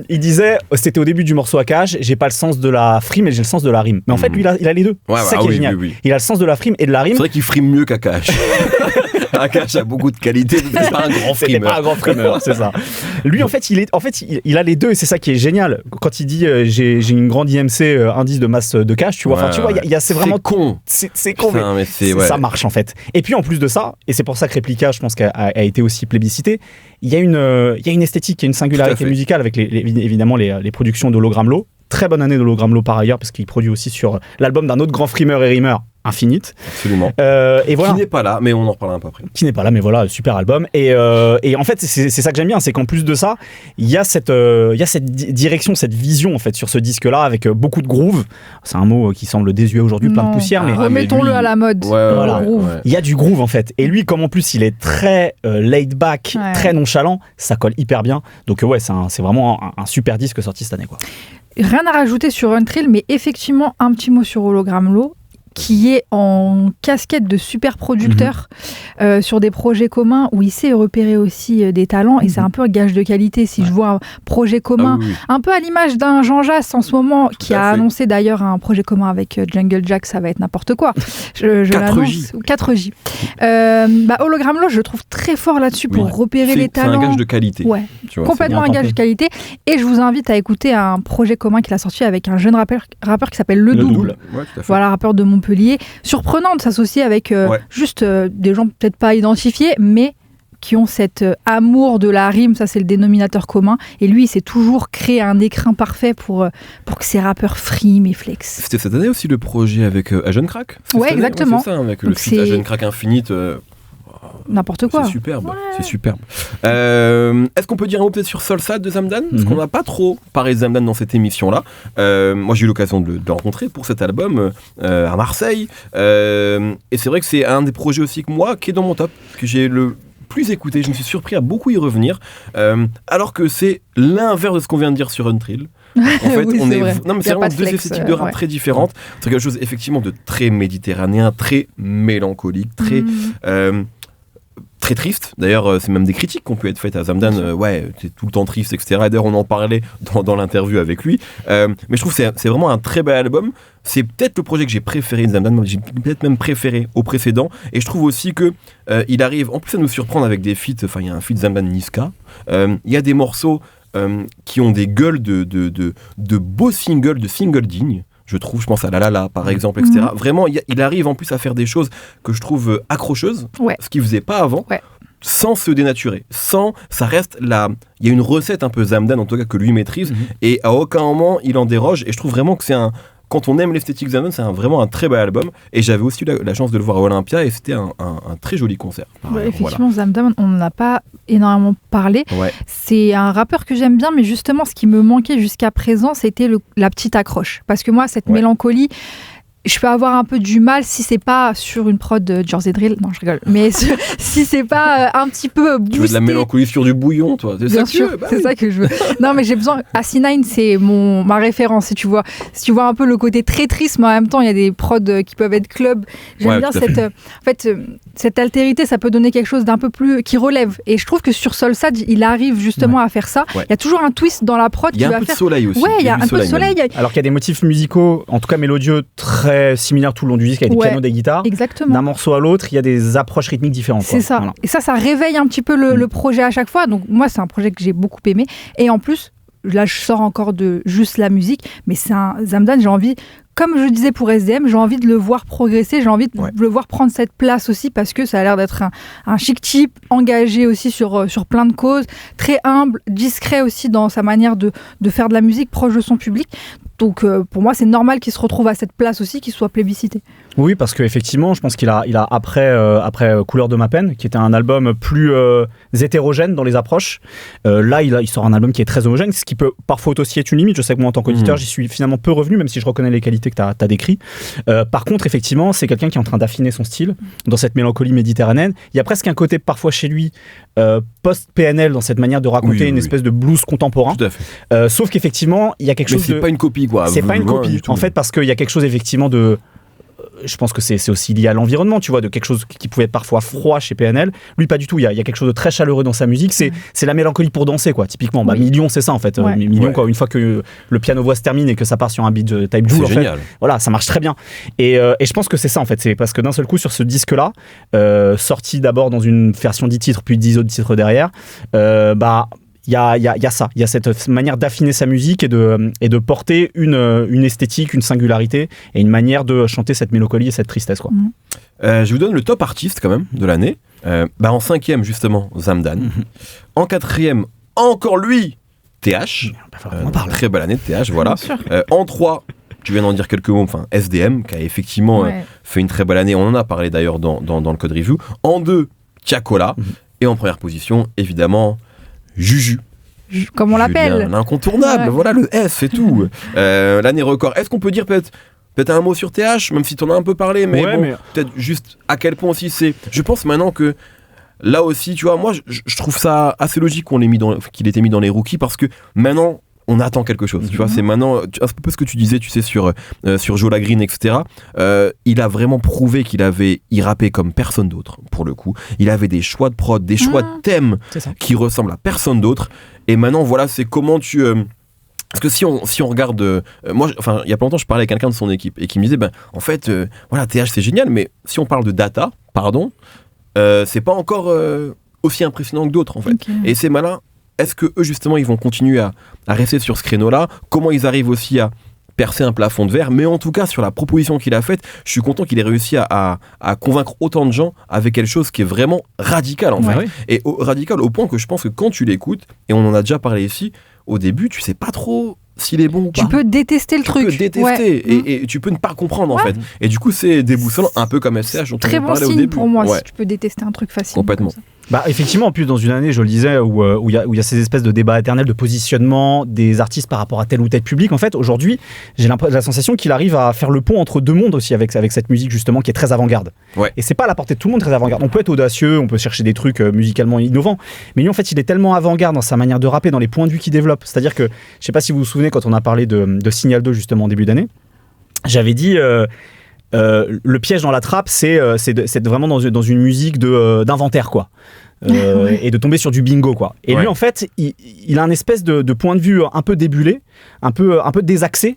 Speaker 3: Il disait, c'était au début du morceau Akash, j'ai pas le sens de la frime, mais j'ai le sens de la rime. Mais en fait, lui, il a les deux. C'est ça qui est génial. Oui. Il a le sens de la frime et de la rime.
Speaker 1: C'est vrai qu'il frime mieux qu'Akash. Akash a beaucoup de qualité, c'est pas un grand frimeur.
Speaker 3: C'est pas un grand frimeur, c'est ça. Lui, en fait, il a les deux et c'est ça qui est génial. Quand il dit j'ai une grande IMC, indice de masse de cash, tu vois, c'est vraiment
Speaker 1: con.
Speaker 3: C'est con,
Speaker 1: putain, mais
Speaker 3: ça marche en fait. Et puis en plus de ça, et c'est pour ça que Réplica, je pense a été aussi plébiscité, il y a une esthétique, il y a une singularité musicale avec évidemment les productions d'Hologramlo. Très bonne année d'Hologramlo par ailleurs, parce qu'il produit aussi sur l'album d'un autre grand frimeur et rimeur, Infinite.
Speaker 1: Absolument.
Speaker 3: Et voilà.
Speaker 1: Qui n'est pas là, mais on en reparlera un peu après.
Speaker 3: Qui n'est pas là, mais voilà, super album. Et en fait, c'est ça que j'aime bien, c'est qu'en plus de ça, il y a cette direction, cette vision en fait sur ce disque-là, avec beaucoup de groove. C'est un mot qui semble désuet aujourd'hui, plein de poussière, mais
Speaker 2: remettons-le à la mode.
Speaker 3: Il y a du groove en fait. Et lui, comme en plus il est très laid back, très nonchalant, ça colle hyper bien. Donc c'est vraiment un super disque sorti cette année, quoi.
Speaker 2: Rien à rajouter sur Untrill, mais effectivement un petit mot sur Hologramlo, qui est en casquette de super producteur sur des projets communs où il sait repérer aussi des talents et c'est un peu un gage de qualité. Si je vois un projet commun, un peu à l'image d'un Jean Jass en ce moment, qui a annoncé d'ailleurs un projet commun avec Jungle Jack, ça va être n'importe quoi. Je 4J. Hologramlo, je le trouve très fort là-dessus pour repérer les talents.
Speaker 1: C'est un gage de qualité.
Speaker 2: Ouais, tu vois, complètement un gage de qualité. Et je vous invite à écouter un projet commun qu'il a sorti avec un jeune rappeur qui s'appelle Le Double.
Speaker 1: Ouais, tout à fait.
Speaker 2: Voilà, rappeur de Montpellier. Surprenant de s'associer avec juste des gens peut-être pas identifiés, mais qui ont cet amour de la rime, ça c'est le dénominateur commun. Et lui, il s'est toujours créé un écrin parfait pour que ces rappeurs friment et flex.
Speaker 1: C'était cette année aussi le projet avec Agent Crack?
Speaker 2: Ouais, exactement.
Speaker 1: C'est ça, avec le feat Agent Crack Infinite.
Speaker 2: N'importe quoi.
Speaker 1: C'est superbe, c'est superbe. Est-ce qu'on peut dire un mot peut-être sur Solsad de Zamdan? Parce qu'on n'a pas trop parlé de Zamdan dans cette émission-là. Moi, j'ai eu l'occasion de le rencontrer pour cet album à Marseille. Et c'est vrai que c'est un des projets aussi que moi, qui est dans mon top, que j'ai le plus écouté. Je me suis surpris à beaucoup y revenir. Alors que c'est l'inverse de ce qu'on vient de dire sur Untrill. En fait, c'est vraiment deux esthétiques de rap très différentes. C'est quelque chose effectivement de très méditerranéen, très mélancolique, très très triste. D'ailleurs, c'est même des critiques qui ont pu être faites à Zamdan. Ouais, t'es tout le temps triste, etc. Et d'ailleurs, on en parlait dans l'interview avec lui. Mais je trouve que c'est vraiment un très bel album. C'est peut-être le projet que j'ai préféré de Zamdan. J'ai peut-être même préféré au précédent. Et je trouve aussi que il arrive, en plus, à nous surprendre avec des feats. Enfin, il y a un feat Zamdan-Niska. Il y a des morceaux qui ont des gueules de beaux singles, de singles dignes. Je trouve, je pense à La La La par exemple, etc. Vraiment, il arrive en plus à faire des choses que je trouve accrocheuses, ce qu'il faisait pas avant, sans se dénaturer, ça reste là. Il y a une recette un peu Zamdan en tout cas que lui maîtrise, et à aucun moment il en déroge. Et je trouve vraiment que quand on aime l'esthétique Zamdan, c'est vraiment un très bel album. Et j'avais aussi eu la chance de le voir à Olympia, et c'était un très joli concert.
Speaker 2: Effectivement, Zamdan, on n'en a pas énormément parlé. C'est un rappeur que j'aime bien, mais justement, ce qui me manquait jusqu'à présent, c'était la petite accroche. Parce que moi, cette mélancolie, je peux avoir un peu du mal si c'est pas sur une prod de Jersey Drill. Non, je rigole. Mais si c'est pas un petit peu boosté.
Speaker 1: Tu veux de la mélancolie sur du bouillon, toi?
Speaker 2: Bien sûr, c'est ça que je veux. Non, mais j'ai besoin. Asinine, c'est ma référence. Si tu vois un peu le côté très triste, mais en même temps, il y a des prods qui peuvent être club. J'aime bien cette altérité. Ça peut donner quelque chose d'un peu plus qui relève. Et je trouve que sur Solsad, il arrive justement à faire ça. Il y a toujours un twist dans la prod.
Speaker 1: Il y a un peu de soleil aussi.
Speaker 2: Ouais, il y a un peu de soleil.
Speaker 3: Alors qu'il y a des motifs musicaux, en tout cas mélodieux, très similaires tout le long du disque, avec des pianos, des guitares.
Speaker 2: Exactement.
Speaker 3: D'un morceau à l'autre, il y a des approches rythmiques différentes.
Speaker 2: C'est ça. Voilà. Et ça réveille un petit peu le projet à chaque fois. Donc moi, c'est un projet que j'ai beaucoup aimé. Et en plus, là, je sors encore de juste la musique, mais c'est un Zamdan, j'ai envie, comme je disais pour SDM, j'ai envie de le voir progresser, j'ai envie de le voir prendre cette place aussi, parce que ça a l'air d'être un chic type, engagé aussi sur plein de causes, très humble, discret aussi dans sa manière de faire de la musique, proche de son public. Donc pour moi, c'est normal qu'il se retrouve à cette place aussi, qu'il soit plébiscité.
Speaker 3: Oui, parce qu'effectivement, je pense qu'il a après Couleur de ma peine, qui était un album plus hétérogène dans les approches. Là, il sort un album qui est très homogène, ce qui peut parfois aussi être une limite. Je sais que moi, en tant qu'auditeur, j'y suis finalement peu revenu, même si je reconnais les qualités que tu as décrites. Par contre, effectivement, c'est quelqu'un qui est en train d'affiner son style dans cette mélancolie méditerranéenne. Il y a presque un côté parfois chez lui post-PNL dans cette manière de raconter une espèce de blues contemporain.
Speaker 1: Tout à fait.
Speaker 3: Sauf qu'effectivement, il y a quelque chose
Speaker 1: c'est pas une copie, quoi.
Speaker 3: C'est pas une copie. En fait, parce qu'il y a quelque chose effectivement de... Je pense que c'est aussi lié à l'environnement, tu vois, de quelque chose qui pouvait être parfois froid chez PNL. Lui, pas du tout. Il y a quelque chose de très chaleureux dans sa musique. C'est la mélancolie pour danser, quoi. Typiquement, Million, c'est ça en fait. Million, quoi. Une fois que le piano-voix se termine et que ça part sur un beat de Type Joule, en fait, voilà, ça marche très bien. Et je pense que c'est ça en fait. C'est parce que d'un seul coup, sur ce disque-là, sorti d'abord dans une version 10 titres, puis 10 autres titres derrière, il y a ça, il y a cette manière d'affiner sa musique et de porter une esthétique, une singularité et une manière de chanter cette mélancolie et cette tristesse, quoi.
Speaker 1: Je vous donne le top artiste quand même de l'année. En 5e justement Zamdan. En 4e encore lui TH. Très belle année de TH, voilà. En 3, tu viens d'en dire quelques mots, enfin SDM qui a effectivement fait une très belle année. On en a parlé d'ailleurs dans le Code Review. En 2, Tiakola. Et en première position évidemment Juju.
Speaker 2: Comme on l'appelle.
Speaker 1: L'incontournable, voilà le S et tout. L'année record. Est-ce qu'on peut dire peut-être un mot sur TH, même si tu en as un peu parlé, mais peut-être juste à quel point aussi c'est... Je pense maintenant que là aussi, tu vois, moi je trouve ça assez logique qu'il ait été mis dans les rookies, parce que maintenant on attend quelque chose, tu vois, c'est maintenant un peu ce que tu disais, tu sais, sur Jola Green, etc. Il a vraiment prouvé il rappait comme personne d'autre, pour le coup. Il avait des choix de prod, des choix de thèmes qui ressemblent à personne d'autre. Et maintenant, voilà, c'est comment tu... Parce que si on regarde... moi, il y a pas longtemps, je parlais avec quelqu'un de son équipe et qui me disait, en fait, voilà, TH, c'est génial, mais si on parle de data, c'est pas encore aussi impressionnant que d'autres, en fait. Okay. Et c'est malin. Est-ce que eux, justement, ils vont continuer à rester sur ce créneau-là? Comment ils arrivent aussi à percer un plafond de verre? Mais en tout cas, sur la proposition qu'il a faite, je suis content qu'il ait réussi à convaincre autant de gens avec quelque chose qui est vraiment radical, en fait. Et radical au point que je pense que quand tu l'écoutes, et on en a déjà parlé ici, au début, tu sais pas trop s'il est bon ou pas.
Speaker 2: Tu peux détester le truc.
Speaker 1: Tu peux détester et tu peux ne pas comprendre, en fait. Et du coup, c'est déboussolant, un peu comme SCH dont on parlait au début. Très bon signe
Speaker 2: pour moi, si tu peux détester un truc facilement.
Speaker 1: Complètement.
Speaker 3: Effectivement, en plus, dans une année, je le disais, où il y a ces espèces de débats éternels de positionnement des artistes par rapport à tel ou tel public. En fait, aujourd'hui, j'ai la sensation qu'il arrive à faire le pont entre deux mondes aussi avec cette musique, justement, qui est très avant-garde. Et c'est pas à la portée de tout le monde, très avant-garde. On peut être audacieux, on peut chercher des trucs musicalement innovants. Mais lui, en fait, il est tellement avant-garde dans sa manière de rapper, dans les points de vue qu'il développe. C'est-à-dire que, je sais pas si vous vous souvenez, quand on a parlé de Signal 2, justement, en début d'année, j'avais dit... le piège dans la trappe, c'est vraiment dans une musique d'inventaire, quoi. Et de tomber sur du bingo, quoi. Et lui, en fait, il a un espèce de point de vue un peu débulé, un peu désaxé,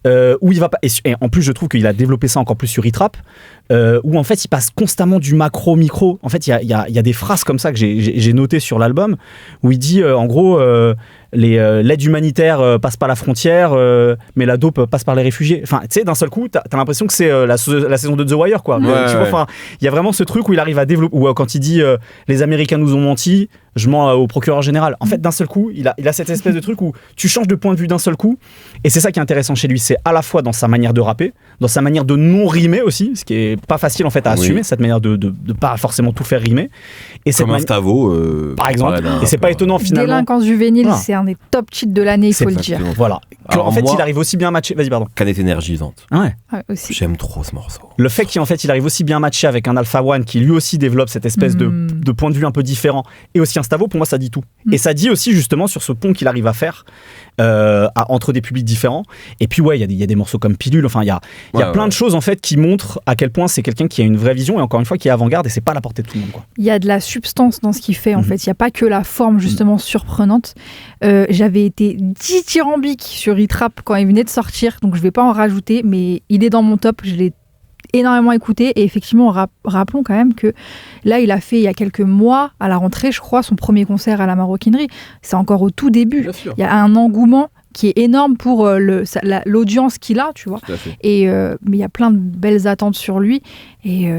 Speaker 3: où il va pas. Et en plus, je trouve qu'il a développé ça encore plus sur E-Trap, où en fait, il passe constamment du macro au micro. En fait, il y a des phrases comme ça que j'ai notées sur l'album, où il dit, en gros, l'aide humanitaire passe par la frontière, mais la dope passe par les réfugiés. Enfin, tu sais, d'un seul coup, t'as l'impression que c'est la saison de The Wire, quoi. Tu vois, enfin, il y a vraiment ce truc où il arrive à développer, ou quand il dit les Américains nous ont menti, je mens au procureur général. En fait, d'un seul coup, il a cette espèce de truc où tu changes de point de vue d'un seul coup, et c'est ça qui est intéressant chez lui. C'est à la fois dans sa manière de rapper, dans sa manière de non rimer aussi, ce qui est pas facile en fait à assumer, cette manière de pas forcément tout faire rimer. Et
Speaker 1: comme un Stavo,
Speaker 3: par exemple. Et c'est pas étonnant finalement.
Speaker 2: Délinquance juvénile, c'est un des top cheats de l'année, il faut le dire.
Speaker 3: Voilà. En fait, il arrive aussi bien à matcher. Vas-y, pardon.
Speaker 1: Canette énergisante.
Speaker 2: Ouais, aussi.
Speaker 1: J'aime trop ce morceau.
Speaker 3: Le fait qu'il arrive aussi bien à matcher avec un Alpha One qui lui aussi développe cette espèce de point de vue un peu différent, et aussi un Stavo, pour moi ça dit tout. Et ça dit aussi justement sur ce pont qu'il arrive à faire entre des publics différents. Et puis il y a des morceaux comme Pilule, enfin il y a plein de choses en fait qui montrent à quel point c'est quelqu'un qui a une vraie vision, et encore une fois qui est avant-garde, et c'est pas à la portée de tout le monde, quoi.
Speaker 2: Il y a de la substance dans ce qu'il fait en fait, il n'y a pas que la forme justement surprenante. J'avais été dithyrambique sur E-Trap quand il venait de sortir, donc je vais pas en rajouter, mais il est dans mon top, je l'ai énormément écouté. Et effectivement, rappelons quand même que là, il a fait il y a quelques mois, à la rentrée, je crois, son premier concert à la Maroquinerie. C'est encore au tout début. Il y a un engouement qui est énorme pour l'audience qu'il a, tu vois. Et mais il y a plein de belles attentes sur lui. Et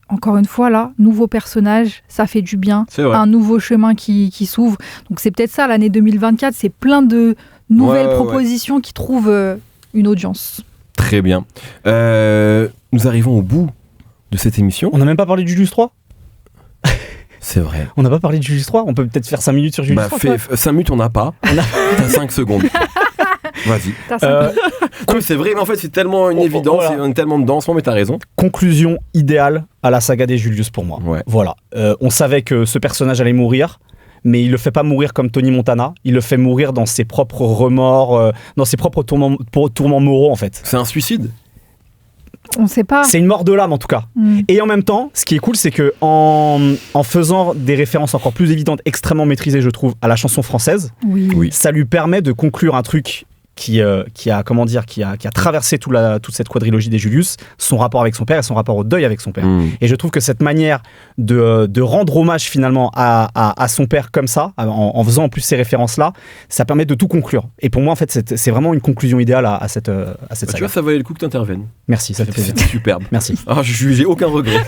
Speaker 2: encore une fois, là, nouveau personnage, ça fait du bien. Un nouveau chemin qui s'ouvre. Donc c'est peut-être ça, l'année 2024, c'est plein de nouvelles propositions qui trouvent une audience.
Speaker 1: Très bien. Nous arrivons au bout de cette émission.
Speaker 3: On n'a même pas parlé de Julius 3 ?
Speaker 1: C'est vrai.
Speaker 3: On n'a pas parlé de Julius 3 ? On peut peut-être faire 5 minutes sur Julius 3
Speaker 1: 5 minutes, on n'a pas. T'as 5 secondes. Vas-y. C'est vrai, mais en fait, c'est tellement une évidence, on est tellement dedans, mais t'as raison.
Speaker 3: Conclusion idéale à la saga des Julius pour moi. Voilà. On savait que ce personnage allait mourir, mais il le fait pas mourir comme Tony Montana, il le fait mourir dans ses propres remords, dans ses propres tourments moraux, en fait.
Speaker 1: C'est un suicide ?
Speaker 2: On sait pas.
Speaker 3: C'est une mort de l'âme en tout cas. Et en même temps, ce qui est cool, c'est que en faisant des références encore plus évidentes, extrêmement maîtrisées, je trouve, à la chanson française, ça lui permet de conclure un truc qui a traversé toute cette quadrilogie des Julius, son rapport avec son père et son rapport au deuil avec son père. Et je trouve que cette manière de rendre hommage finalement à son père comme ça, en faisant en plus ces références-là, ça permet de tout conclure. Et pour moi, en fait, c'est vraiment une conclusion idéale à cette saga.
Speaker 1: Tu vois, ça valait le coup que tu interviennes.
Speaker 3: Merci, ça fait plaisir.
Speaker 1: C'était superbe.
Speaker 3: Merci.
Speaker 1: J'ai aucun regret.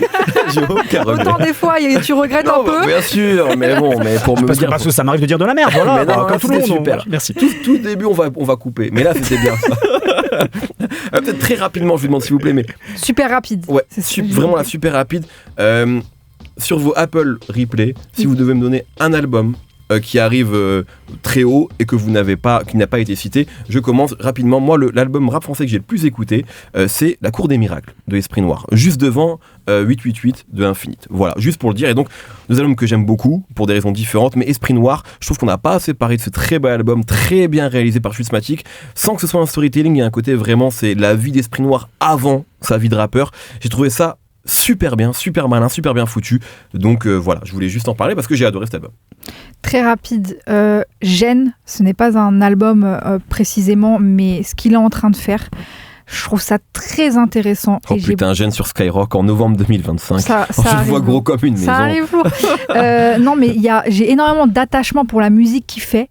Speaker 2: Autant des fois, tu regrettes un peu.
Speaker 1: Bien sûr, mais bon, pour me dire...
Speaker 3: Parce que ça m'arrive de dire de la merde, voilà. Comme tout le monde.
Speaker 1: Super.
Speaker 3: Merci.
Speaker 1: Tout début, on va couper. Mais là, c'était bien ça. Peut-être très rapidement, je vous demande s'il vous plaît, mais...
Speaker 2: Super rapide.
Speaker 1: Ouais, vraiment la super rapide. Sur vos Apple Replay, si vous devez me donner un album qui arrive très haut et que qui n'a pas été cité, je commence rapidement. Moi, l'album rap français que j'ai le plus écouté, c'est La Cour des Miracles de Esprit Noir, juste devant 888 de Infinite. Voilà, juste pour le dire. Et donc, deux albums que j'aime beaucoup pour des raisons différentes, mais Esprit Noir, je trouve qu'on n'a pas assez parlé de ce très bel album, très bien réalisé par Schwitzmatic, sans que ce soit un storytelling. Il y a un côté vraiment, c'est la vie d'Esprit Noir avant sa vie de rappeur. J'ai trouvé ça super bien, super malin, super bien foutu. Donc voilà, je voulais juste en parler parce que j'ai adoré cet album.
Speaker 2: Très rapide, Gêne, ce n'est pas un album précisément, mais ce qu'il est en train de faire, je trouve ça très intéressant.
Speaker 1: Oh putain, Gêne sur Skyrock en novembre 2025. Je le vois gros comme une maison.
Speaker 2: Ça arrive lourd. Non, mais j'ai énormément d'attachement pour la musique qu'il fait.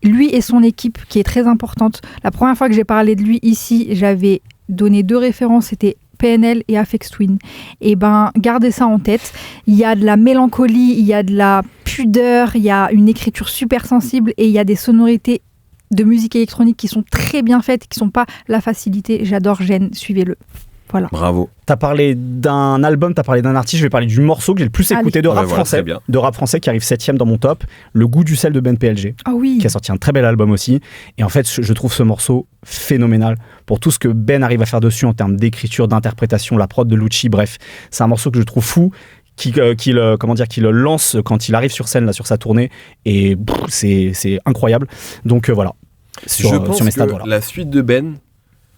Speaker 2: Lui et son équipe, qui est très importante. La première fois que j'ai parlé de lui ici, j'avais donné 2 références, c'était PNL et Aphex Twin. Et gardez ça en tête. Il y a de la mélancolie, il y a de la pudeur, il y a une écriture super sensible et il y a des sonorités de musique électronique qui sont très bien faites, qui sont pas la facilité. J'adore Gêne, suivez-le. Voilà.
Speaker 1: Bravo.
Speaker 3: T'as parlé d'un album, t'as parlé d'un artiste, je vais parler du morceau que j'ai le plus écouté de rap français. De rap français qui arrive 7ème dans mon top, Le Goût du sel de Ben PLG. Qui a sorti un très bel album aussi. Et en fait, je trouve ce morceau phénoménal pour tout ce que Ben arrive à faire dessus en termes d'écriture, d'interprétation, la prod de Lucci, bref. C'est un morceau que je trouve fou. Qui le lance quand il arrive sur scène là, sur sa tournée. Et c'est incroyable. Donc voilà.
Speaker 1: Je pense que la suite de Ben,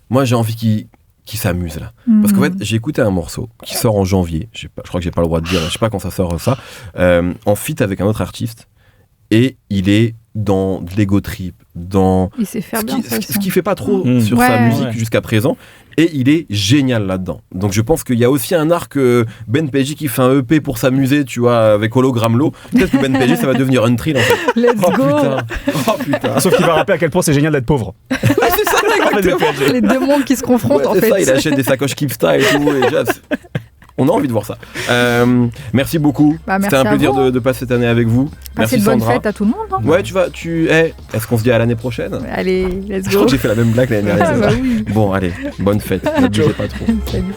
Speaker 1: moi j'ai envie qu'il qui s'amuse là. Parce qu'en fait, j'ai écouté un morceau qui sort en janvier. Je crois que j'ai pas le droit de dire, je sais pas quand ça sort ça. En feat avec un autre artiste. Et il est dans de l'ego trip, dans
Speaker 2: il sait faire bien
Speaker 1: ce qu'il fait pas trop sur sa musique jusqu'à présent. Et il est génial là-dedans. Donc je pense qu'il y a aussi un arc Ben PJ qui fait un EP pour s'amuser, tu vois, avec Hologram Low. Peut-être que Ben PJ ça va devenir un trill en fait.
Speaker 2: Let's go.
Speaker 1: Putain.
Speaker 3: Sauf qu'il va rappeler à quel point c'est génial d'être pauvre.
Speaker 1: C'est ça, exactement.
Speaker 2: Les deux mondes qui se confrontent en fait.
Speaker 1: C'est ça, il achète des sacoches Keepstyle et tout. Et on a envie de voir ça. Merci beaucoup. C'était un plaisir de passer cette année avec vous.
Speaker 2: Passez
Speaker 1: merci
Speaker 2: de bonnes
Speaker 1: Sandra.
Speaker 2: fêtes à tout le monde. Hein.
Speaker 1: Ouais, est-ce qu'on se dit à l'année prochaine?
Speaker 2: Allez, let's go.
Speaker 1: Je crois que j'ai fait la même blague l'année dernière.
Speaker 2: Oui.
Speaker 1: Bon, allez, bonne fête. N'abusez pas trop.
Speaker 2: Salut.